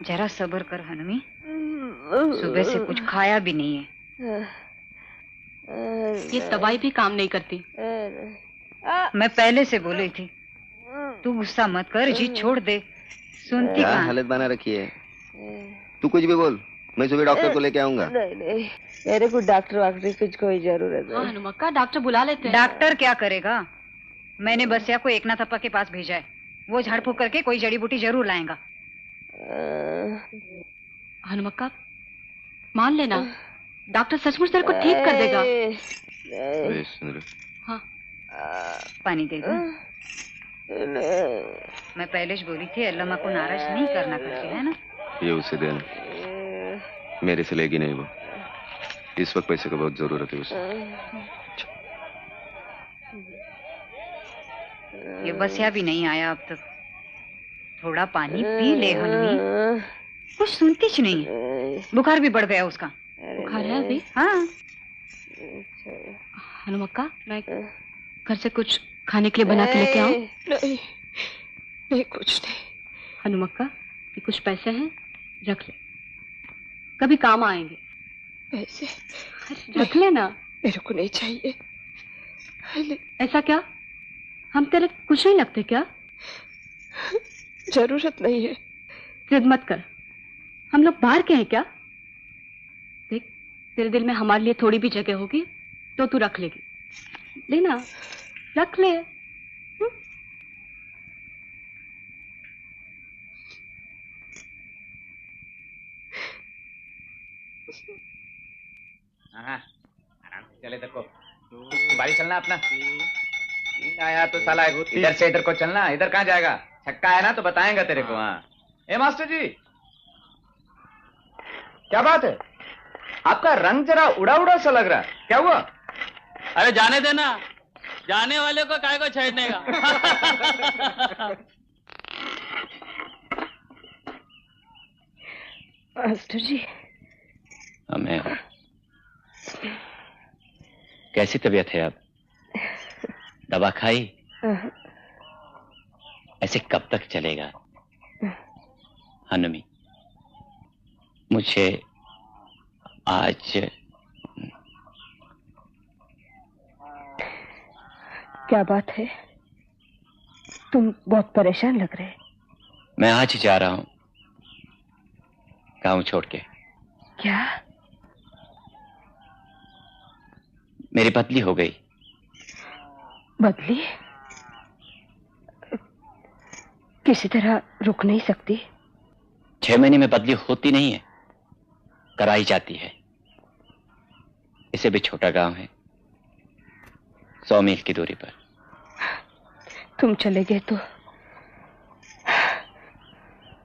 [SPEAKER 12] जरा सब्र कर हनुमी, सुबह से कुछ खाया भी नहीं है।
[SPEAKER 13] ये दवाई भी काम नहीं करती।
[SPEAKER 12] मैं पहले से बोली थी, तू गुस्सा मत कर, जी छोड़ दे। सुनती
[SPEAKER 11] क्या
[SPEAKER 12] कहाँ?
[SPEAKER 11] हालत बना रखी है? तू कुछ भी बोल, मैं सुबह डॉक्टर को लेके आऊंगा।
[SPEAKER 1] नहीं, मेरे को डॉक्टर वाक्टर की कोई जरूरत नहीं।
[SPEAKER 13] हनुमक्का, डॉक्टर बुला लेते हैं।
[SPEAKER 12] डॉक्टर क्या करेगा? मैंने बसिया को एकनाथ अप्पा के पास भेजा है, वो झाड़ फूक करके कोई जड़ी बूटी जरूर लाएगा।
[SPEAKER 13] हनुमक्का, मान लेना, डॉक्टर सचमुच तेरे को ठीक कर देगा। हाँ।
[SPEAKER 12] पानी दे दो। मैं पहले ही बोली थी अल्लामा को नाराज नहीं करना करके, है ना?
[SPEAKER 11] ये उसे देना, मेरे से लेगी नहीं वो। इस वक्त पैसे की बहुत जरूरत है उसे।
[SPEAKER 12] ये बसिया भी नहीं आया अब तक। थोड़ा पानी पी ले हनुमी, कुछ सुनती ही नहीं है। बुखार भी बढ़ गया उसका।
[SPEAKER 13] बुखार है अभी?
[SPEAKER 12] हाँ।
[SPEAKER 13] हनुमक्का, मैं घर से कुछ खाने के लिए बना के लेके आऊं?
[SPEAKER 1] नहीं, नहीं कुछ नहीं।
[SPEAKER 13] हनुमक्का, ये कुछ पैसे हैं, रख ले, कभी काम आएंगे।
[SPEAKER 1] पैसे?
[SPEAKER 13] रख लेना।
[SPEAKER 1] मेरे को नहीं चाहिए।
[SPEAKER 13] ऐसा क्या, हम तेरे कुछ नहीं लगते क्या?
[SPEAKER 1] जरूरत नहीं है।
[SPEAKER 13] जिद मत कर, हम लोग बाहर के हैं क्या? देख, तेरे दिल में हमारे लिए थोड़ी भी जगह होगी तो तू रख लेगी। लेना, रख ले।
[SPEAKER 2] हाँ, आराम से चले, देखो बारी चलना अपना। आया तो साला इधर से इधर को चलना। इधर कहाँ जाएगा? छक्का है ना तो बताएंगा तेरे को। हाँ, ए मास्टर जी, क्या बात है? आपका रंग जरा उड़ा उड़ा सा लग रहा है, क्या हुआ?
[SPEAKER 3] अरे जाने देना, जाने वाले को काय को छेड़ने का।
[SPEAKER 1] मास्टर जी,
[SPEAKER 10] हमें कैसी तबीयत है अब? दवा खाई? ऐसे कब तक चलेगा? हनुमी, मुझे आज
[SPEAKER 1] क्या बात है? तुम बहुत परेशान लग रहे।
[SPEAKER 10] मैं आज ही जा रहा हूं गांव छोड़ के।
[SPEAKER 1] क्या?
[SPEAKER 10] मेरी बदली हो गई।
[SPEAKER 1] बदली? किसी तरह रुक नहीं सकती?
[SPEAKER 10] 6 महीने में बदली होती नहीं है, कराई जाती है। इसे भी छोटा गांव है, 100 मील की दूरी पर।
[SPEAKER 1] तुम चले गए तो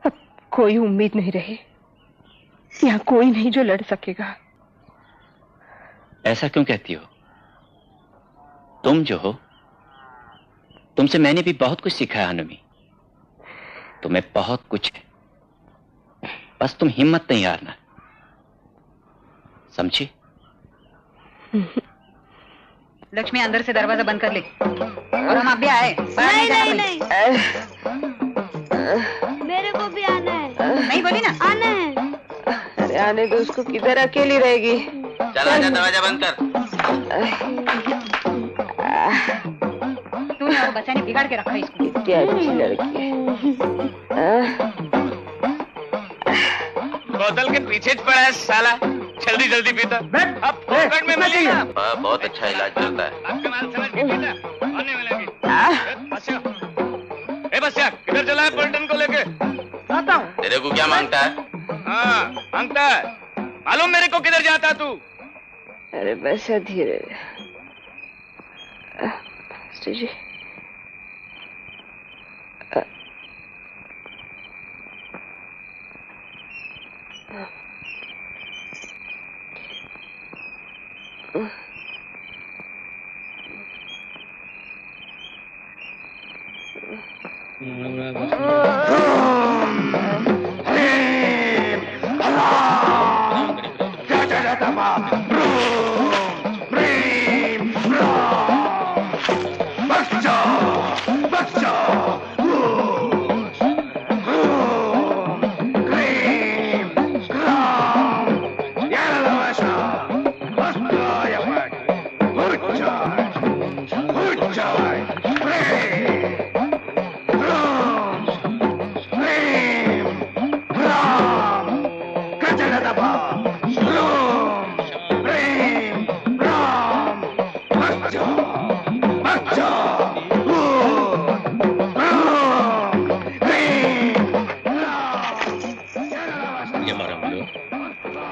[SPEAKER 1] अब कोई उम्मीद नहीं रही। यहाँ कोई नहीं जो लड़ सकेगा।
[SPEAKER 10] ऐसा क्यों कहती हो? तुम जो हो, तुमसे मैंने भी बहुत कुछ सीखा है हनुमी। तुम्हें बहुत कुछ है, बस तुम हिम्मत नहीं हारना, समझी?
[SPEAKER 12] लक्ष्मी अंदर से दरवाजा बंद कर ले और हम आप भी आए।
[SPEAKER 18] नहीं नहीं मेरे को भी आना है।
[SPEAKER 12] नहीं बोली ना?
[SPEAKER 18] आना है। अरे आने दो उसको, किधर अकेली रहेगी।
[SPEAKER 10] चला जा, दरवाजा बंद कर।
[SPEAKER 12] तूने वो बच्चा ने बिगाड़ के रखा इसको।
[SPEAKER 18] कितनी अच्छी लड़की है।
[SPEAKER 2] बोतल के पीछे पड़ा है साला, जल्दी जल्दी पीता। अब पॉकेट में मिलेगा।
[SPEAKER 10] बहुत अच्छा इलाज करता है।
[SPEAKER 2] आपका माल समझ के पीता, और नहीं मिलेगी। बसिया किधर चला है पलटन को लेके?
[SPEAKER 18] आता हूँ।
[SPEAKER 10] तेरे को क्या मांगता है?
[SPEAKER 2] हाँ मांगता है, मालूम मेरे को किधर जाता तू?
[SPEAKER 18] अरे बस धीरे जी।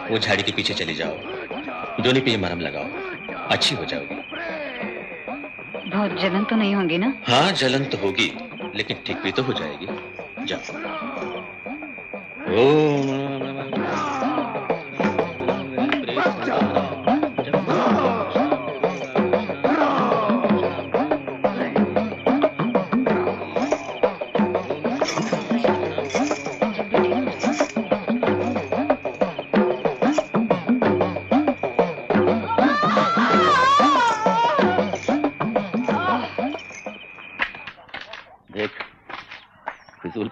[SPEAKER 20] वो झाड़ी के पीछे चली जाओ, डोली पे ये मरहम लगाओ, अच्छी हो जाओगी।
[SPEAKER 12] बहुत जलन तो नहीं होगी ना?
[SPEAKER 20] हाँ जलन तो होगी, लेकिन ठीक भी तो हो जाएगी। जाओ।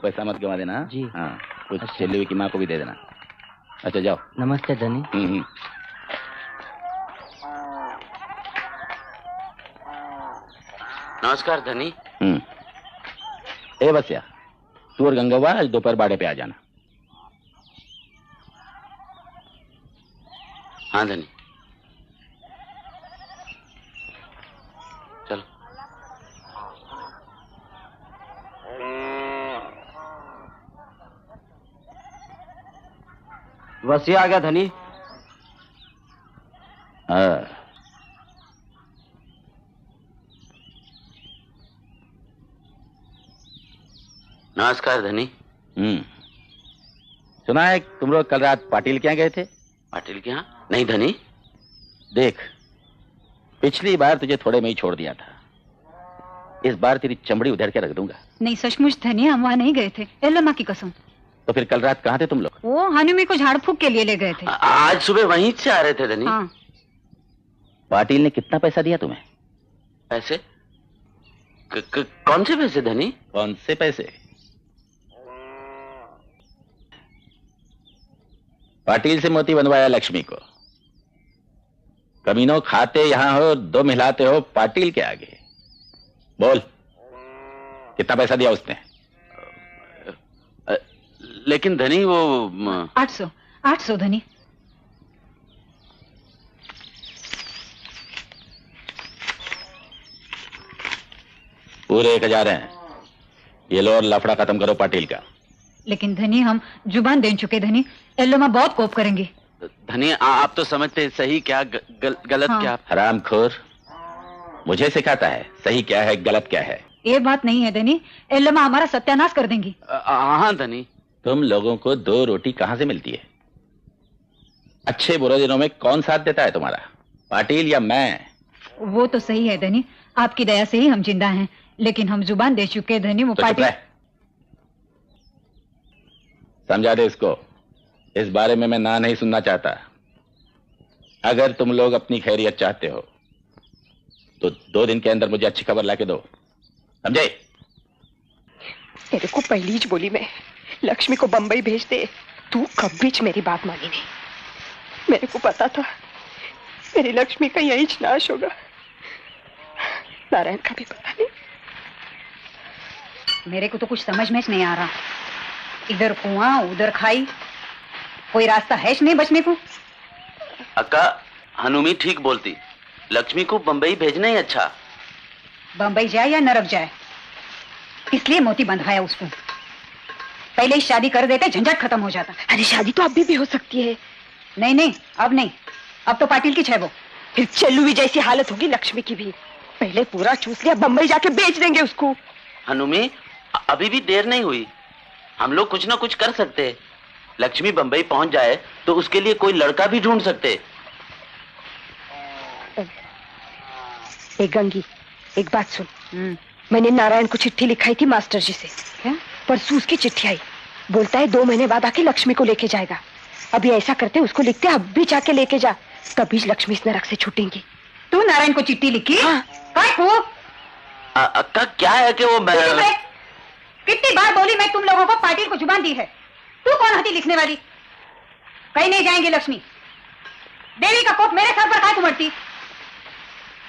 [SPEAKER 10] पैसा मत गवा देना जी। हाँ कुछ चली हुई की माँ को भी दे देना। अच्छा जाओ।
[SPEAKER 4] नमस्ते धनी।
[SPEAKER 10] नमस्कार धनी। ए बसिया, तू और गंगवा आज दोपहर बाड़े पे आ जाना। हाँ धनी चलो।
[SPEAKER 5] वसिया आ गया धनी।
[SPEAKER 10] हाँ नमस्कार धनी। सुना है तुम लोग कल रात पाटिल के यहाँ गए थे? पाटिल के यहाँ? नहीं धनी। देख पिछली बार तुझे थोड़े में ही छोड़ दिया था, इस बार तेरी चमड़ी उधर के रख दूंगा।
[SPEAKER 12] नहीं सचमुच धनी, हम वहाँ नहीं गए थे, एल्लम्मा की कसम।
[SPEAKER 10] तो फिर कल रात कहाँ थे तुम लोग?
[SPEAKER 12] वो हनुमी को झाड़ फूक के लिए ले गए थे।
[SPEAKER 10] आज सुबह वहीं से आ रहे थे धनी।
[SPEAKER 12] हाँ।
[SPEAKER 10] पाटिल ने कितना पैसा दिया तुम्हें? पैसे? कौन से पैसे धनी? कौन से पैसे? पाटिल से मोती बनवाया लक्ष्मी को। कमीनों खाते यहां हो, दो मिलाते हो पाटिल के आगे। बोल कितना पैसा दिया उसने? लेकिन धनी वो
[SPEAKER 12] 800 धनी।
[SPEAKER 10] पूरे 1000 हैं। ये लो और लफड़ा खत्म करो पाटिल का।
[SPEAKER 12] लेकिन धनी हम जुबान दे चुके धनी, एल्लोमा बहुत कोप करेंगे।
[SPEAKER 10] धनी आप तो समझते सही क्या गलत
[SPEAKER 12] हाँ।
[SPEAKER 10] क्या? हरामखोर मुझे सिखाता है सही क्या है गलत क्या है।
[SPEAKER 12] ये बात नहीं है धनी, एल्लोमा हमारा सत्यानाश कर देंगी।
[SPEAKER 10] हाँ धनी। तुम लोगों को 2 रोटी कहां से मिलती है? अच्छे बुरे दिनों में कौन साथ देता है तुम्हारा, पाटिल या मैं?
[SPEAKER 12] वो तो सही है धनी, आपकी दया से ही हम जिंदा हैं, लेकिन हम जुबान दे चुके धनी। वो
[SPEAKER 10] तो
[SPEAKER 12] पाटिल
[SPEAKER 6] समझा दे इसको, इस बारे में मैं ना नहीं सुनना चाहता। अगर तुम लोग अपनी खैरियत चाहते हो तो 2 दिन के अंदर मुझे अच्छी खबर लाके दो, समझे?
[SPEAKER 1] तेरे को पहली ही बोली मैं, लक्ष्मी को बंबई भेज दे। तू कभी मेरी बात मानी नहीं। मेरे को पता था मेरी लक्ष्मी का यही नाश होगा। नारायण का भी पता नहीं।
[SPEAKER 12] मेरे को तो कुछ समझ में नहीं आ रहा। इधर कुआं उधर खाई, कोई रास्ता है नहीं बचने को?
[SPEAKER 6] अक्का, हनुमी ठीक बोलती, लक्ष्मी को बंबई भेजना ही अच्छा।
[SPEAKER 12] बंबई जाए या नरक जाए, इसलिए मोती बंधवाया उसको। पहले ही शादी कर देते झंझट खत्म हो जाता।
[SPEAKER 1] अरे शादी तो अभी भी हो सकती है।
[SPEAKER 12] नहीं नहीं, अब नहीं, अब तो पाटिल की है वो।
[SPEAKER 1] फिर चल्लू जैसी हालत होगी लक्ष्मी की भी। पहले पूरा चूस लिया, बंबई जाके बेच देंगे उसको।
[SPEAKER 6] हनुमी, अभी भी देर नहीं हुई, हम लोग कुछ ना कुछ कर सकते। लक्ष्मी बंबई पहुंच जाए तो उसके लिए कोई लड़का भी ढूंढ सकते।
[SPEAKER 1] एक गंगी, एक बात सुन। मैंने नारायण को चिट्ठी लिखाई थी मास्टर जी से। क्या? परसों उसकी चिट्ठी आई, बोलता है 2 महीने बाद आके लक्ष्मी को लेके जाएगा। अभी ऐसा करते, उसको लिखते अब भी जाके लेके जा, तभी लक्ष्मी इस नरक से छूटेंगी।
[SPEAKER 12] तू नारायण को चिट्ठी लिखी? हाँ।
[SPEAKER 6] अक्का क्या है कि वो
[SPEAKER 12] कितनी बार बोली मैं तुम लोगों को, पाटिल को जुबान दी है। तू कौन होती लिखने वाली? कहीं नहीं जाएंगी लक्ष्मी। देवी का कोप मेरे सर पर काहे उमड़ती?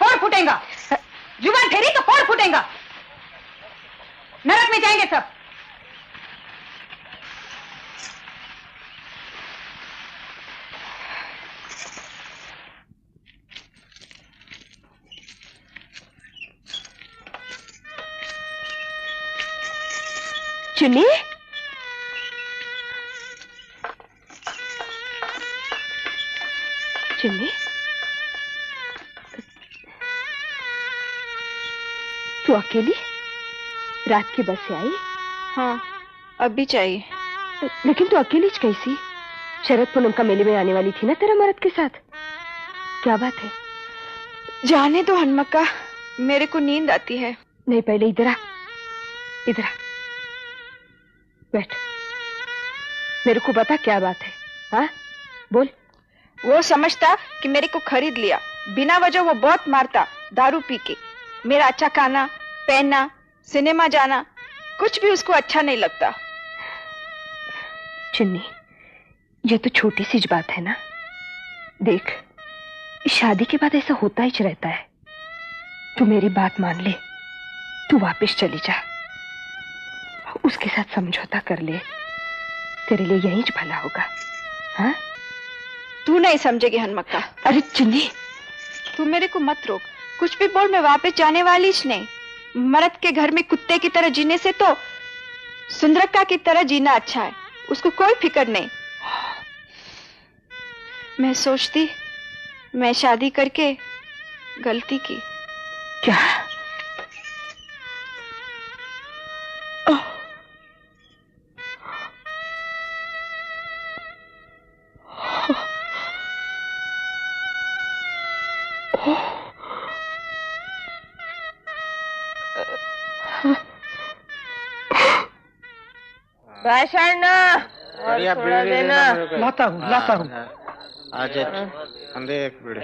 [SPEAKER 12] फोड़ फूटेगा। जुबान फेरी तो फोड़ फूटेगा। नरक में जाएंगे सब।
[SPEAKER 1] चुन्नी, चुन्नी, तू अकेली रात की बस से आई?
[SPEAKER 21] हाँ, अब भी चाहिए।
[SPEAKER 1] लेकिन तू अकेली कैसी? शरद पूनम का मेले में आने वाली थी ना तेरा मर्द के साथ। क्या बात है?
[SPEAKER 21] जाने दो हनुमक्का, मेरे को नींद आती है।
[SPEAKER 1] नहीं, पहले इधर आ, इधर आ, बैठ। मेरे को बता क्या बात है। हाँ बोल।
[SPEAKER 21] वो समझता कि मेरे को खरीद लिया, बिना वजह वो बहुत मारता दारू पी के। मेरा अच्छा खाना पहनना, सिनेमा जाना, कुछ भी उसको अच्छा नहीं लगता।
[SPEAKER 1] चुन्नी, ये तो छोटी सी बात है ना। देख, शादी के बाद ऐसा होता ही रहता है। तू मेरी बात मान ले, तू वापस चली जा, उसके साथ समझौता कर ले, तेरे लिए यही भला होगा। हाँ?
[SPEAKER 21] तू नहीं समझेगी हनुमक्का।
[SPEAKER 1] अरे चुन्नी,
[SPEAKER 21] तू मेरे को मत रोक, कुछ भी बोल, मैं वापस जाने वाली ही नहीं। मर्द के घर में कुत्ते की तरह जीने से तो सुंदरक्का की तरह जीना अच्छा है, उसको कोई फिक्र नहीं। मैं सोचती मैं शादी करके गलती की।
[SPEAKER 1] क्या?
[SPEAKER 21] भाषण और थोड़ा देना।
[SPEAKER 7] लाता हूँ।
[SPEAKER 22] आज एक बीड़ी।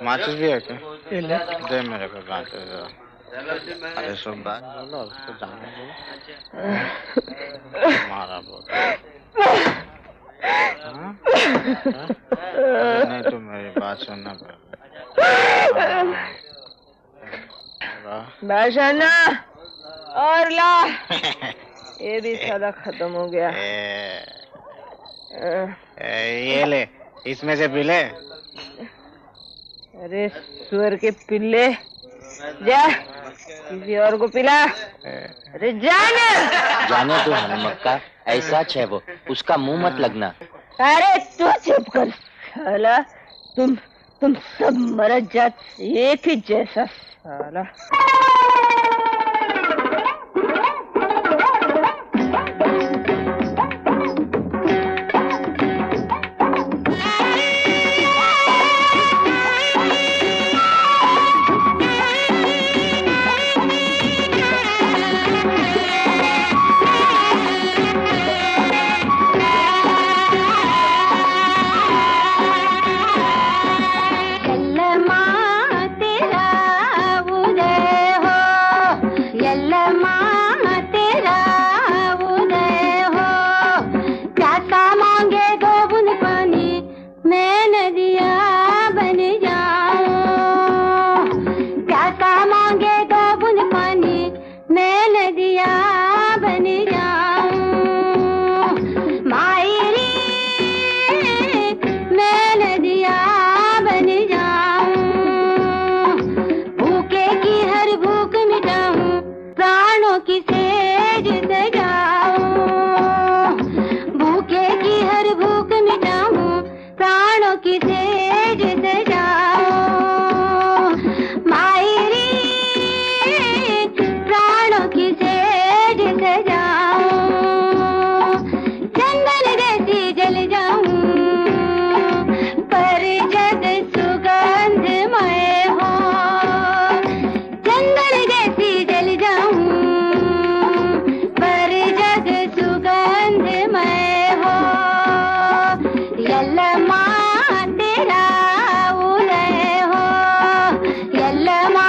[SPEAKER 22] माचिस भी है क्या? दे मेरे को माचिस। अरे सुन बात बोलो, उसको जाने दो। मारा बोल। नहीं तो मेरी बात सुनना पड़ेगा।
[SPEAKER 21] भाषण और ला। ये भी सारा खत्म हो गया।
[SPEAKER 22] ये ले, इसमें से पी ले।
[SPEAKER 21] अरे सुअर के पिल्ले, जा किसी और को पिला। अरे
[SPEAKER 4] जाने दो हनुमक्का, ऐसा है वो, उसका मुंह मत लगना।
[SPEAKER 1] अरे तू चुप कर साला, तुम सब मरद जात एक ही जैसा साला।
[SPEAKER 18] यल्लम्मा तेरा उदय हो यल्लम्मा।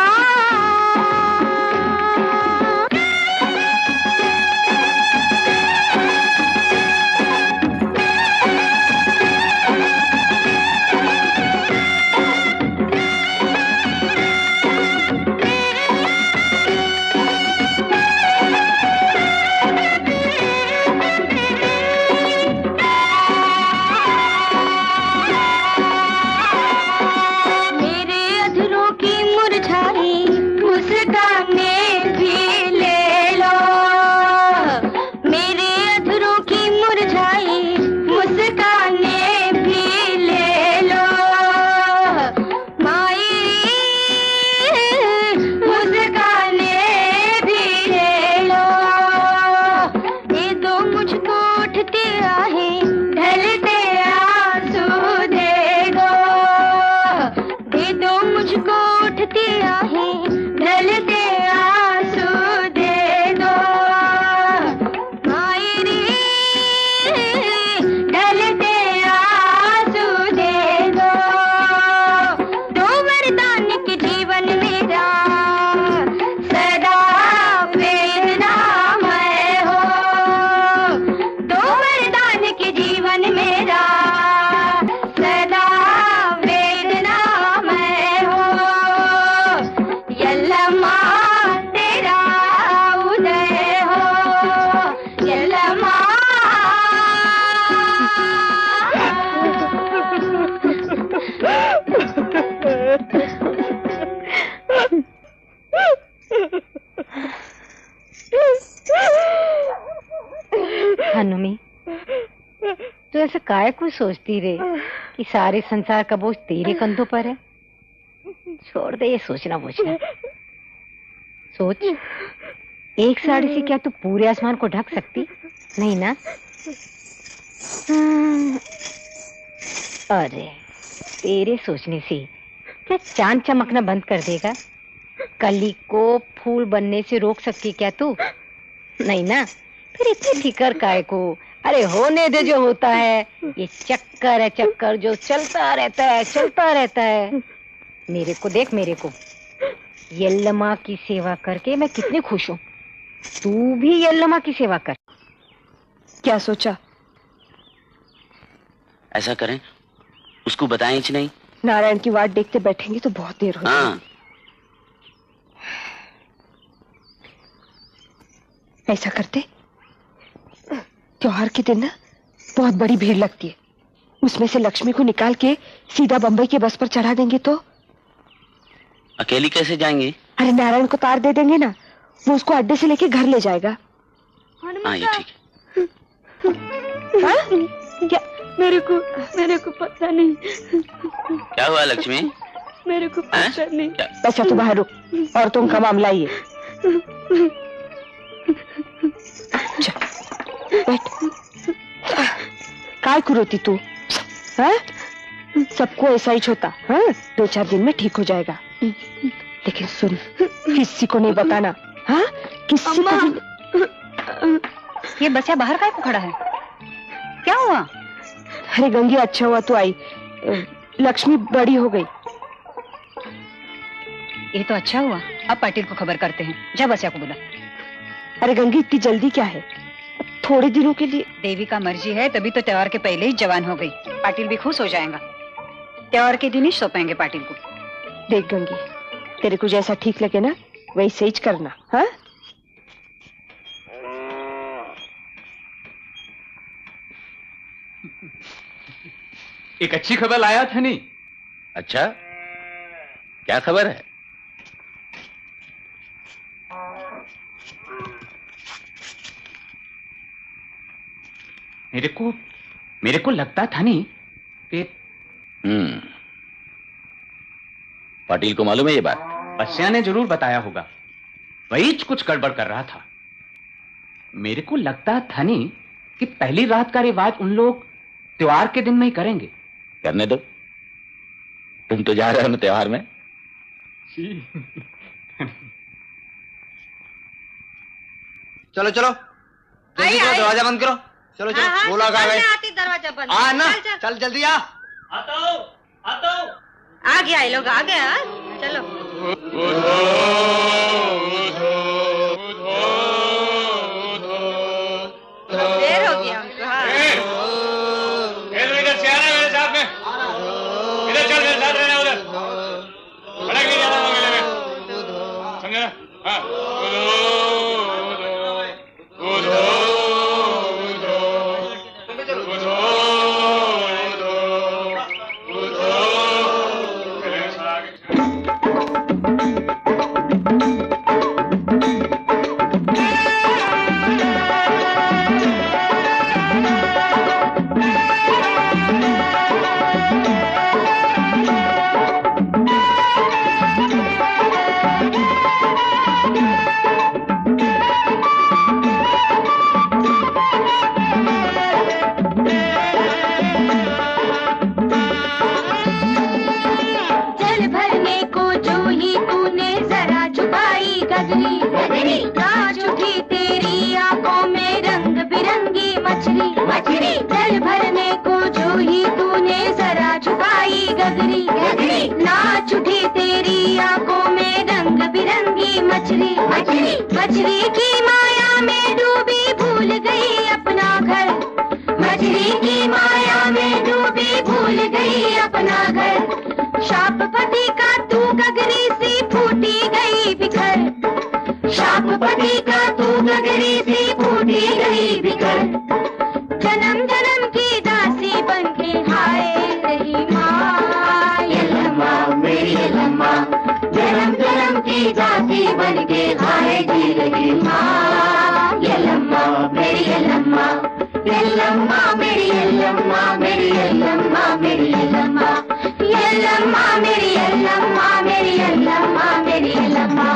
[SPEAKER 12] हनुमी, तू ऐसा काय कुछ सोचती रे कि सारे संसार का बोझ तेरे कंधों पर है? छोड़ दे ये सोचना बोझना। सोच, एक साड़ी से क्या तू पूरे आसमान को ढक सकती? नहीं ना? अरे तेरे सोचने से क्या चांद चमकना बंद कर देगा? कली को फूल बनने से रोक सकती क्या तू? नहीं ना? फिर इतनी फिक्र काय को? अरे होने दे जो होता है। ये चक्कर है, चक्कर जो चलता रहता है, चलता रहता है। मेरे को देख, मेरे को यल्लम्मा की सेवा करके मैं कितनी खुश हूँ। तू भी यल्लम्मा की सेवा कर।
[SPEAKER 21] क्या सोचा?
[SPEAKER 10] ऐसा करें, उसको बताएं ही नहीं।
[SPEAKER 21] नारायण की वाट देखते बैठेंगे तो बहुत देर हो जाएगी।
[SPEAKER 10] हाँ।
[SPEAKER 21] ऐसा करते, त्योहार के दिन ना बहुत बड़ी भीड़ लगती है, उसमें से लक्ष्मी को निकाल के सीधा बंबई के बस पर चढ़ा देंगे तो?
[SPEAKER 10] अकेली कैसे जाएंगे?
[SPEAKER 21] अरे नारायण को तार दे देंगे ना, वो उसको अड्डे से लेके घर ले जाएगा।
[SPEAKER 10] हाँ ये ठीक है।
[SPEAKER 21] हाँ? क्या?
[SPEAKER 13] मेरे को पता नहीं।
[SPEAKER 10] क्या हुआ लक्ष्मी?
[SPEAKER 13] मेरे को पता नहीं।
[SPEAKER 21] अच्छा तू बाहर रुक, और तुम का मामला ये। बैठ। काय कुरोती तू? हाँ? सबको ऐसा ही होता। हाँ? 2-4 दिन में ठीक हो जाएगा। लेकिन सुन, किसी को नहीं बताना। हाँ? किसी को भी।
[SPEAKER 12] ये बच्चा बाहर काय को खड़ा है? क्या हुआ?
[SPEAKER 21] अरे गंगी, अच्छा हुआ तू आई। लक्ष्मी बड़ी हो गई।
[SPEAKER 12] ये तो अच्छा हुआ। अब पाटिल को खबर करते हैं। जा बच्चा को बुला।
[SPEAKER 21] अरे गंगी, इतनी जल्दी क्या है? थोड़े दिनों के लिए।
[SPEAKER 12] देवी का मर्जी है, तभी तो त्योहार के पहले ही जवान हो गई। पाटिल भी खुश हो जाएगा। त्योहार के दिन ही सौंपेंगे पाटिल को।
[SPEAKER 21] देख गंगी, तेरे को जैसा ठीक लगे ना वैसे ही करना। हाँ?
[SPEAKER 19] एक अच्छी खबर लाया था नहीं?
[SPEAKER 6] अच्छा, क्या खबर है?
[SPEAKER 19] मेरे को लगता था नहीं कि
[SPEAKER 6] पाटिल को मालूम है ये बात?
[SPEAKER 19] बच्चा ने जरूर बताया होगा, वही कुछ गड़बड़ कर रहा था। मेरे को लगता था नहीं कि पहली रात का रिवाज उन लोग त्योहार के दिन में ही करेंगे।
[SPEAKER 6] करने दो, तुम तो जा रहे हो ना त्योहार में।
[SPEAKER 11] चलो चलो, दरवाजा बंद करो।
[SPEAKER 22] चलो चलो बोला कहाँ गए?
[SPEAKER 14] आती दरवाजा बंद।
[SPEAKER 22] आ ना,
[SPEAKER 14] चल
[SPEAKER 22] जल्दी आ।
[SPEAKER 14] आ गया ये लोग आ गया। चलो देर हो गया हमको। हाँ
[SPEAKER 2] इधर से आना मेरे साथ में। इधर चल मेरे साथ रहना उधर। भड़क नहीं जाना मेले में। समझे ना? हाँ।
[SPEAKER 18] मछली की माया में डूबी भूल गई अपना घर। मछली की माया में डूबी भूल गई अपना घर। शापपति का तू गगरी सी फूटी गई बिखर। शापपति का तू गगरी सी फूटी गई बिखर। जन्म जन्म की दासी बन के हाय रही माँ यल्लम्मा मेरी यल्लम्मा। जन्म जन्म की दासी बन के हाय जी रही माँ यल्लम्मा मेरी यल्लम्मा। यल्लम्मा मेरी यल्लम्मा मेरी यल्लम्मा मेरी यल्लम्मा। यल्लम्मा मेरी यल्लम्मा मेरी यल्लम्मा मेरी यल्लम्मा।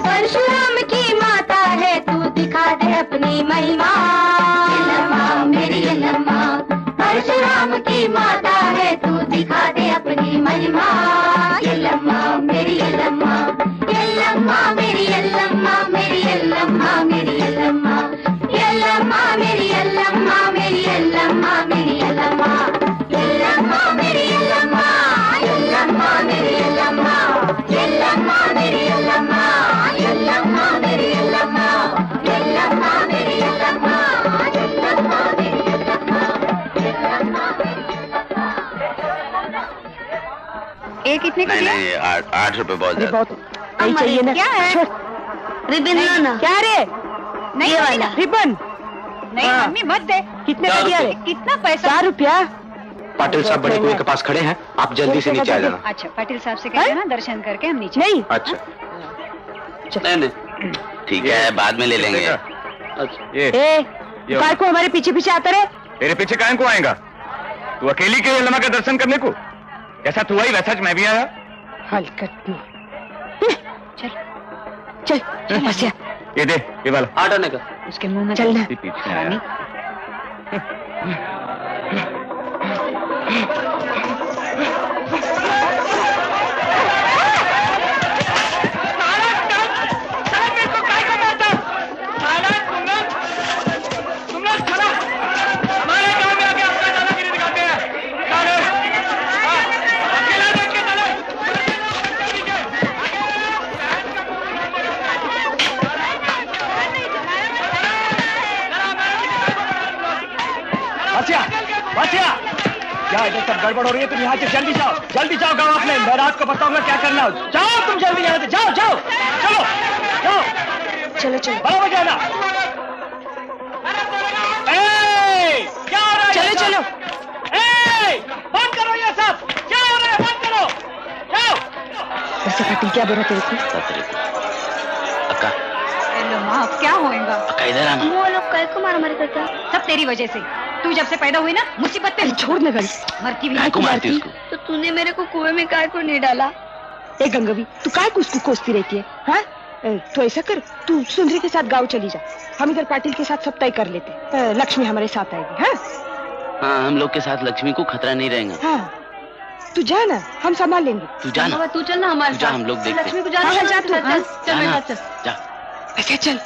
[SPEAKER 18] परशुराम की माता है तू दिखा दे अपनी महिमा यल्लम्मा मेरी यल्लम्मा। परशुराम की माता है तू दिखा दे अपनी महिमा यल्लम्मा मेरी यल्लम्मा। यल्लम्मा मेरी यल्लम्मा मेरी यल्लम्मा मेरी यल्लम्मा। यल्लम्मा मेरी यल्लम्मा मेरी यल्लम्मा मेरी यल्लम्मा। यल्लम्मा मेरी यल्लम्मा यल्लम्मा मेरी यल्लम्मा। यल्लम्मा मेरी यल्लम्मा यल्लम्मा मेरी यल्लम्मा। यल्लम्मा मेरी यल्लम्मा यल्लम्मा मेरी यल्लम्मा।
[SPEAKER 12] ये कितने का दिया?
[SPEAKER 5] नहीं 8 रुपए बहुत ज्यादा।
[SPEAKER 21] नहीं चाहिए ना।
[SPEAKER 12] क्या है?
[SPEAKER 21] रिबन ना। क्या रे?
[SPEAKER 12] नहीं
[SPEAKER 21] ये वाला रिबन।
[SPEAKER 12] नहीं मम्मी मत दे।
[SPEAKER 21] कितने का दिया रे?
[SPEAKER 12] कितना पैसा?
[SPEAKER 21] 4 रुपया।
[SPEAKER 22] पाटिल साहब बड़े कुएं के पास खड़े हैं, आप जल्दी से नीचे आ जाना।
[SPEAKER 12] अच्छा पाटिल साहब से कह देना दर्शन करके हम नीचे।
[SPEAKER 21] नहीं
[SPEAKER 22] अच्छा
[SPEAKER 5] नहीं ठीक है बाद में ले लेंगे।
[SPEAKER 21] ए काय को हमारे पीछे पीछे आता रहे?
[SPEAKER 2] तेरे पीछे काहे को आएगा? तू अकेली के यल्लम्मा का दर्शन करने को? जैसा तू आई वैसा मैं भी आया।
[SPEAKER 21] हलकट में चल चल बस
[SPEAKER 2] ये दे ये वाला
[SPEAKER 22] 8 आने का।
[SPEAKER 12] उसके मुंह में
[SPEAKER 21] चलना।
[SPEAKER 2] पीछे आया। क्या इधर सब गड़बड़ हो रही है? तुम यहाँ से जल्दी जाओ गाँव अपने। मैं रात को बताऊंगा क्या करना हो। जाओ तुम जल्दी यहाँ से, जाओ चलो
[SPEAKER 21] चलो
[SPEAKER 2] बड़ा बजा ना। क्या हो रहा है?
[SPEAKER 21] चलो
[SPEAKER 2] बंद करो ये सब। क्या हो रहा है? बंद करो। जाओ।
[SPEAKER 21] वैसे पाटिल क्या बोला तेरे को?
[SPEAKER 10] अक्का
[SPEAKER 12] माँ क्या होएगा?
[SPEAKER 10] अक्का इधर आना।
[SPEAKER 15] वो लोग कल को मारामारी करता
[SPEAKER 12] सब तेरी वजह से। तू जब से पैदा हुई ना मुसीबत पे
[SPEAKER 21] छोड़ न गई।
[SPEAKER 12] मरती भी
[SPEAKER 10] नहीं। मारती उसको।
[SPEAKER 15] तो तूने मेरे को कुएं में काय को नहीं डाला?
[SPEAKER 21] ए गंगवी, तू काय को उसको कोसती रहती है? हाँ, तो ऐसा कर, तू सुंदरी के साथ गाँव चली जा। हम इधर पाटिल के साथ सब तय कर लेते। लक्ष्मी हमारे साथ आएगी। हाँ
[SPEAKER 10] हाँ, हम लोग के साथ लक्ष्मी को खतरा नहीं रहेगा।
[SPEAKER 21] हाँ, तू जा ना, हम संभाल लेंगे।
[SPEAKER 10] तू जा ना,
[SPEAKER 12] तू चल ना हमारे साथ।
[SPEAKER 10] हम लोग देखते।
[SPEAKER 12] लक्ष्मी को जाना है। जा तू, चल मेरे साथ चल।
[SPEAKER 10] जा।
[SPEAKER 21] ऐसे चल।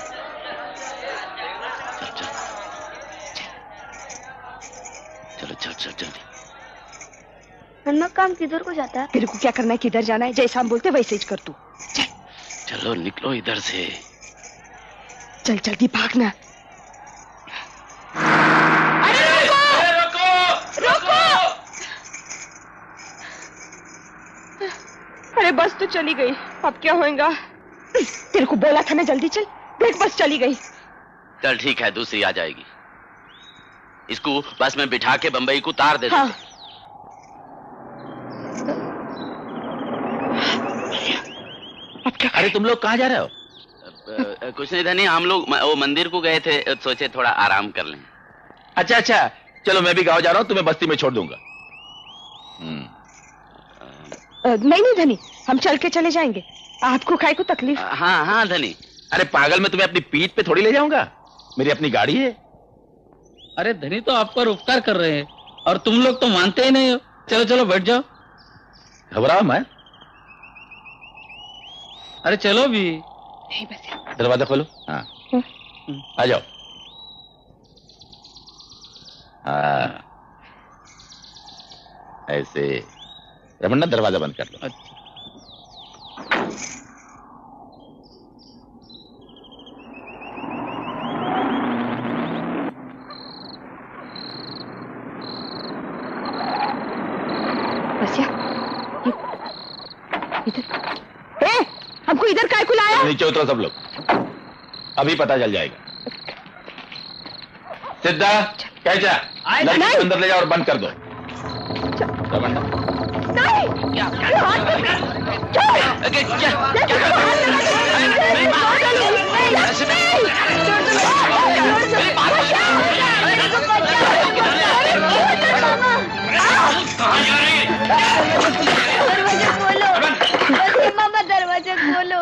[SPEAKER 10] चल जल्दी।
[SPEAKER 15] हनुमान काम किधर को जाता है?
[SPEAKER 21] तेरे को क्या करना है, किधर जाना है, जैसा हम बोलते वैसे ही कर तू।
[SPEAKER 10] चलो निकलो इधर से।
[SPEAKER 21] चल जल्दी भागना।
[SPEAKER 2] रुको।
[SPEAKER 21] अरे बस तो चली गई, अब क्या होएगा? तेरे को बोला था ना जल्दी चल, देख बस चली गई।
[SPEAKER 10] चल ठीक है, दूसरी आ जाएगी। इसको बस में बिठा के बंबई को उतार दे।
[SPEAKER 21] हाँ।
[SPEAKER 10] अरे तुम लोग कहाँ जा रहे हो? कुछ नहीं धनी, हम लोग वो मंदिर को गए थे, सोचे थोड़ा आराम कर लें।
[SPEAKER 6] अच्छा, चलो मैं भी गाँव जा रहा हूँ, तुम्हें बस्ती में छोड़ दूंगा।
[SPEAKER 21] नहीं धनी, हम चल के चले जाएंगे, आपको काय को तकलीफ?
[SPEAKER 10] हाँ धनी।
[SPEAKER 6] अरे पागल, मैं तुम्हें अपनी पीठ पे थोड़ी ले जाऊंगा, मेरी अपनी गाड़ी है।
[SPEAKER 17] अरे धनी तो आप पर उपकार कर रहे हैं और तुम लोग तो मानते ही नहीं हो। चलो बैठ जाओ।
[SPEAKER 6] घबराओ मैं।
[SPEAKER 17] अरे चलो भी।
[SPEAKER 21] नहीं बस
[SPEAKER 6] दरवाजा खोलो। हाँ आ जाओ। हाँ ऐसे। रमन्ना दरवाजा बंद कर लो।
[SPEAKER 21] हमको इधर काय को लाया?
[SPEAKER 6] नीचे उतरो सब लोग, अभी पता चल जाएगा। सिद्धा कैसा लड़की अंदर ले जाओ और बंद कर दो।
[SPEAKER 15] मामा दरवाजा खोलो,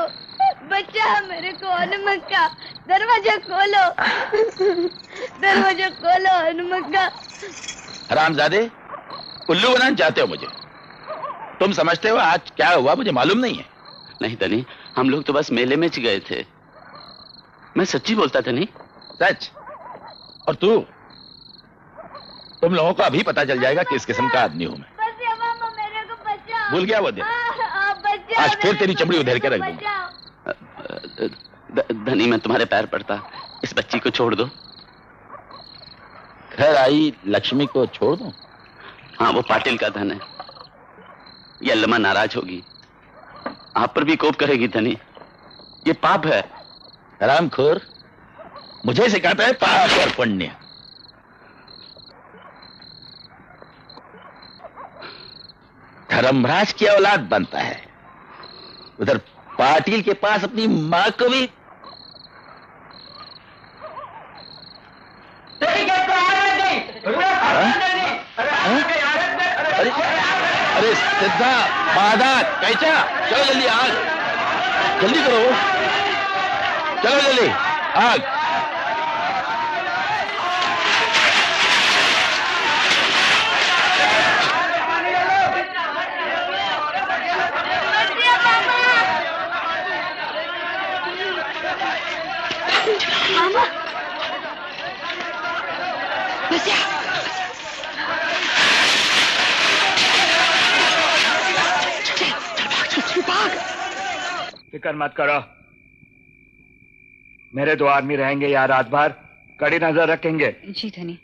[SPEAKER 15] बच्चा है मेरे को। हनुमान का दरवाजा खोलो, दरवाजा खोलो हनुमान का।
[SPEAKER 6] हरामजादे, उल्लू बनाना चाहते हो मुझे? तुम समझते हो आज क्या हुआ मुझे मालूम नहीं है?
[SPEAKER 10] नहीं धनी, हम लोग तो बस मेले में गए थे। मैं सच्ची बोलता था। नहीं
[SPEAKER 6] सच? और तुम लोगों को अभी पता चल जाएगा किस किस्म का आदमी हूं मैं।
[SPEAKER 15] मामा मेरे को बचाओ।
[SPEAKER 6] भूल गया वो दिन? आज फिर तेरी चमड़ी उधेड़ के रख दूंगा।
[SPEAKER 10] धनी मैं तुम्हारे पैर पड़ता, इस बच्ची को छोड़ दो।
[SPEAKER 6] घर आई लक्ष्मी को छोड़ दूं?
[SPEAKER 10] हाँ, वो पाटिल का धन है। ये अल्लमा नाराज होगी, आप पर भी कोप करेगी धनी। ये पाप है।
[SPEAKER 6] हरामखोर, मुझे सिखाता है पाप और पुण्य। धर्मराज की औलाद बनता है, उधर पाटिल के पास अपनी मां को भी। अरे सिद्धा, बाधा कैसा? चलो जल्दी आग, जल्दी करो, चलो जल्दी आग।
[SPEAKER 15] मामा
[SPEAKER 2] फिक्र मत करो, मेरे 2 आदमी रहेंगे यहाँ रात भर, कड़ी नजर रखेंगे।
[SPEAKER 12] जी धनी।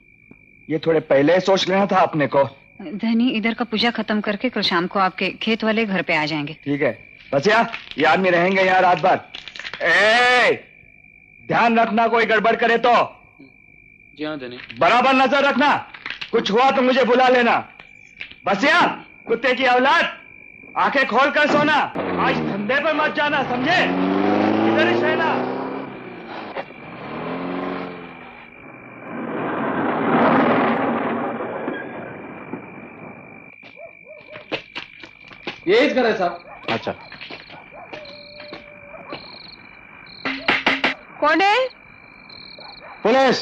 [SPEAKER 2] ये थोड़े पहले सोच लेना था अपने को,
[SPEAKER 12] धनी इधर का पूजा खत्म करके कल शाम को आपके खेत वाले घर पे आ जाएंगे।
[SPEAKER 8] ठीक है बच्चा, ये आदमी रहेंगे यहाँ रात भर। ध्यान रखना, कोई गड़बड़ करे तो।
[SPEAKER 19] जी हाँ धनी।
[SPEAKER 8] बराबर नजर रखना, कुछ हुआ तो मुझे बुला लेना। बसिया, कुत्ते की औलाद, आंखें खोल कर सोना, आज धंधे पर मत जाना, समझे? इधर ही रहना।
[SPEAKER 19] ये इस घर है साहब।
[SPEAKER 8] अच्छा,
[SPEAKER 21] कौन है?
[SPEAKER 8] पुलिस।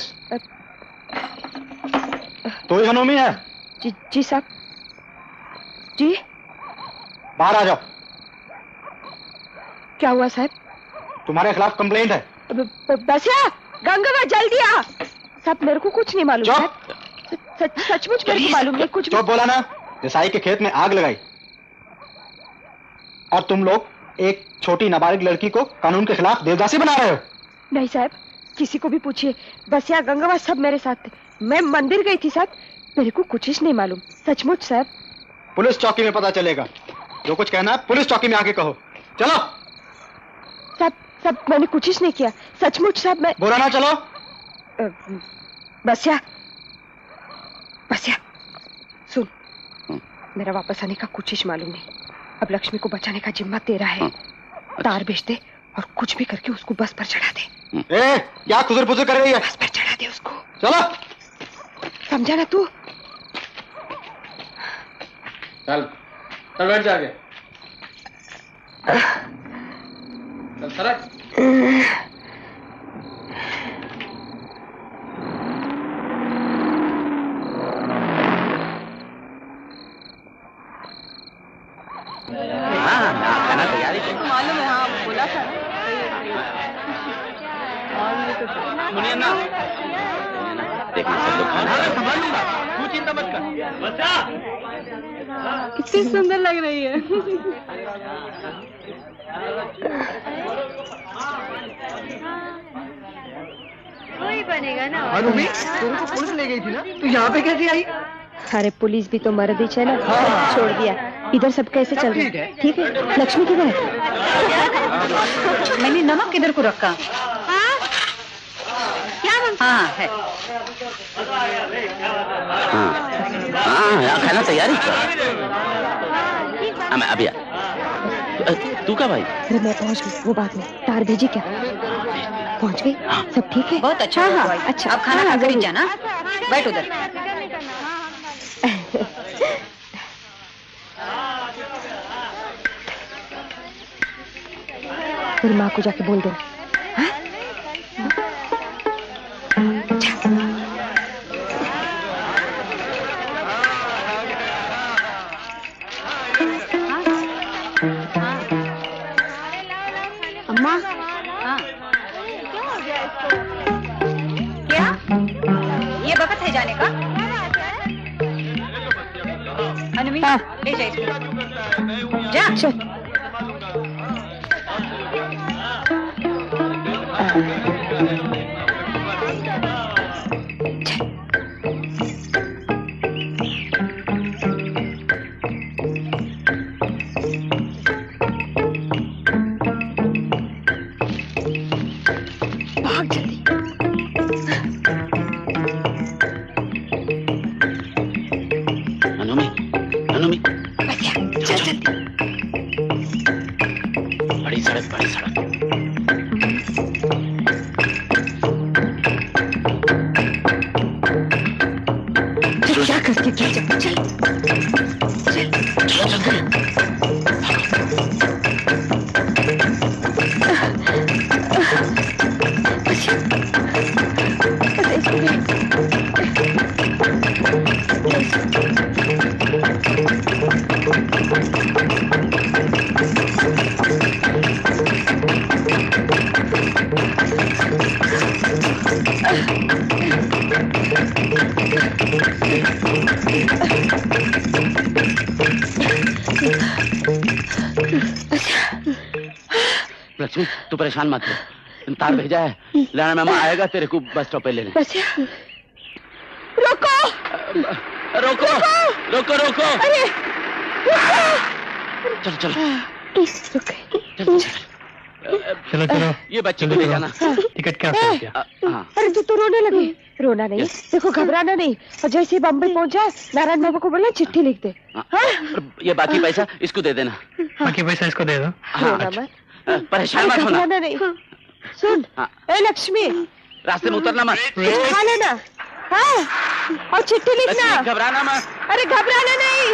[SPEAKER 8] तो ही हनूमी है?
[SPEAKER 21] जी साहब। जी
[SPEAKER 8] बाहर आ जाओ।
[SPEAKER 21] क्या हुआ साहब?
[SPEAKER 8] तुम्हारे खिलाफ कंप्लेंट है।
[SPEAKER 21] बसिया, गंगा जल्दी आ। साहब मेरे को कुछ नहीं मालूम साहब, सचमुच मेरे को मालूम नहीं कुछ।
[SPEAKER 8] चुप बोला ना। देसाई के खेत में आग लगाई और तुम लोग एक छोटी नाबालिग लड़की को कानून के खिलाफ देवदासी बना रहे हो।
[SPEAKER 21] नहीं साहब, किसी को भी पूछिए, बसिया गंगावा सब मेरे साथ थे। मैं मंदिर गई थी साहब, मेरे को कुछ ही नहीं मालूम, सचमुच साहब।
[SPEAKER 8] पुलिस चौकी में पता चलेगा, जो कुछ कहना है पुलिस चौकी में आके कहो। चलो साहब, मैंने कुछ ही नहीं किया, सचमुच साहब। मैं बोला ना, चलो।
[SPEAKER 21] बसिया सुन, मेरा वापस आने का कुछ ही मालूम नहीं। अब लक्ष्मी को बचाने का जिम्मा तेरा है। तार बेच दे और कुछ भी करके उसको बस पर चढ़ा दे। क्या खुजर पुजर कर रही है? बस पर चढ़ा दे उसको।
[SPEAKER 8] चलो,
[SPEAKER 21] समझा ना तू?
[SPEAKER 19] चल बैठ जाके। चल सरक।
[SPEAKER 21] मालूम है, हाँ बोला था।
[SPEAKER 10] मुनिया देखना सब लोग
[SPEAKER 21] संभाल लूंगा, तू चिंता मत कर। कितनी सुंदर लग रही है।
[SPEAKER 15] वही बनेगा ना।
[SPEAKER 9] अनुमी, तेरे को पुलिस ले गई थी ना, तू यहाँ पे कैसे आई?
[SPEAKER 21] अरे पुलिस भी तो मर्द ही चला। छोड़ दिया। इधर सब कैसे चल रहा है? ठीक है। लक्ष्मी किधर है?
[SPEAKER 12] मैंने नमक किधर को रखा?
[SPEAKER 15] क्या
[SPEAKER 12] हाँ है।
[SPEAKER 10] हाँ खाना तैयार ही। मैं अभी तू का भाई?
[SPEAKER 21] अरे मैं पहुंच गई, वो बात में। तार भेजी क्या? पहुंच गई? सब ठीक है?
[SPEAKER 12] बहुत अच्छा। हाँ, अच्छा। अब खाना खा कर जाना। बैठ उधर।
[SPEAKER 21] फिर माँ को जाके बोल दो।
[SPEAKER 12] अम्मा। हाँ। क्या? ये वक्त है जाने का? अनुमी, ले जा इसको। जा।
[SPEAKER 21] चल। भाग जल्दी।
[SPEAKER 10] अनुमी
[SPEAKER 21] चल जल्दी।
[SPEAKER 10] बड़ी सड़क।
[SPEAKER 21] क्या करके क्या चल चल
[SPEAKER 10] लक्ष्मी तू परेशान मत हो, तार भेजा है, लाना मामा आएगा तेरे को बस स्टॉप पे लेने।
[SPEAKER 21] रुको।
[SPEAKER 10] रोको रोको रोको।
[SPEAKER 21] अरे
[SPEAKER 10] चलो चलो
[SPEAKER 7] चलो चलो
[SPEAKER 10] ये बच्चे को ले जाना।
[SPEAKER 7] टिकट क्या क्या?
[SPEAKER 21] अरे तू तो रोने लगी। रोना नहीं, देखो घबराना नहीं, और जैसे ही बम्बई पहुंच जाए नारायण बाबू को बोलना चिट्ठी लिख दे।
[SPEAKER 10] ये बाकी पैसा इसको दे देना।
[SPEAKER 7] बाकी पैसा इसको दे दो।
[SPEAKER 21] रोना मत,
[SPEAKER 10] परेशान मत होना।
[SPEAKER 21] घबराना नहीं। सुन ए लक्ष्मी,
[SPEAKER 10] रास्ते में उतरना मत।
[SPEAKER 21] कुछ खा लेना, हाँ, और चिट्ठी लिखना।
[SPEAKER 10] घबराना मत।
[SPEAKER 21] अरे घबराना नहीं।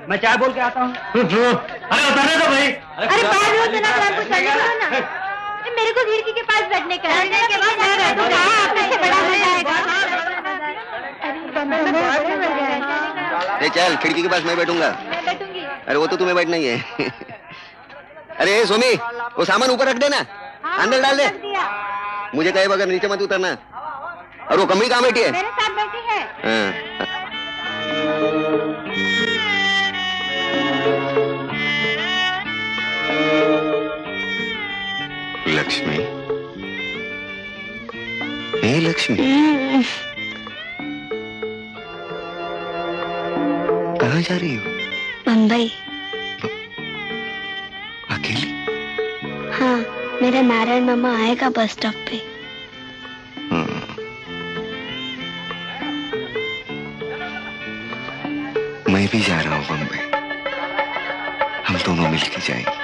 [SPEAKER 14] मैं चाय बोल के आता हूँ।
[SPEAKER 7] अरे उतारने दो भाई।
[SPEAKER 12] अरे बाहर हो तो ना, कुछ करने दो ना। मेरे को खिड़की के पास बैठने का है।
[SPEAKER 11] चल खिड़की के पास मैं बैठूंगा।
[SPEAKER 12] मैं बैठूंगी।
[SPEAKER 11] अरे वो तो तुम्हें बैठना ही है। अरे सोमी, वो सामान ऊपर रख देना, अंदर डाल दे। मुझे कहे बगैर नीचे मत उतरना। और वो कमरी कहाँ बैठी है?
[SPEAKER 12] मेरे साथ बैठी है।
[SPEAKER 11] लक्ष्मी, हे लक्ष्मी, कहाँ जा रही हो?
[SPEAKER 18] मुंबई।
[SPEAKER 11] अकेली?
[SPEAKER 18] हाँ, मेरा नारायण मामा आएगा बस स्टॉप पे।
[SPEAKER 11] मैं भी जा रहा हूँ बम्बई। हम दोनों मिलके जाएंगे।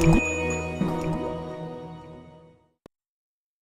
[SPEAKER 18] Mm-hmm.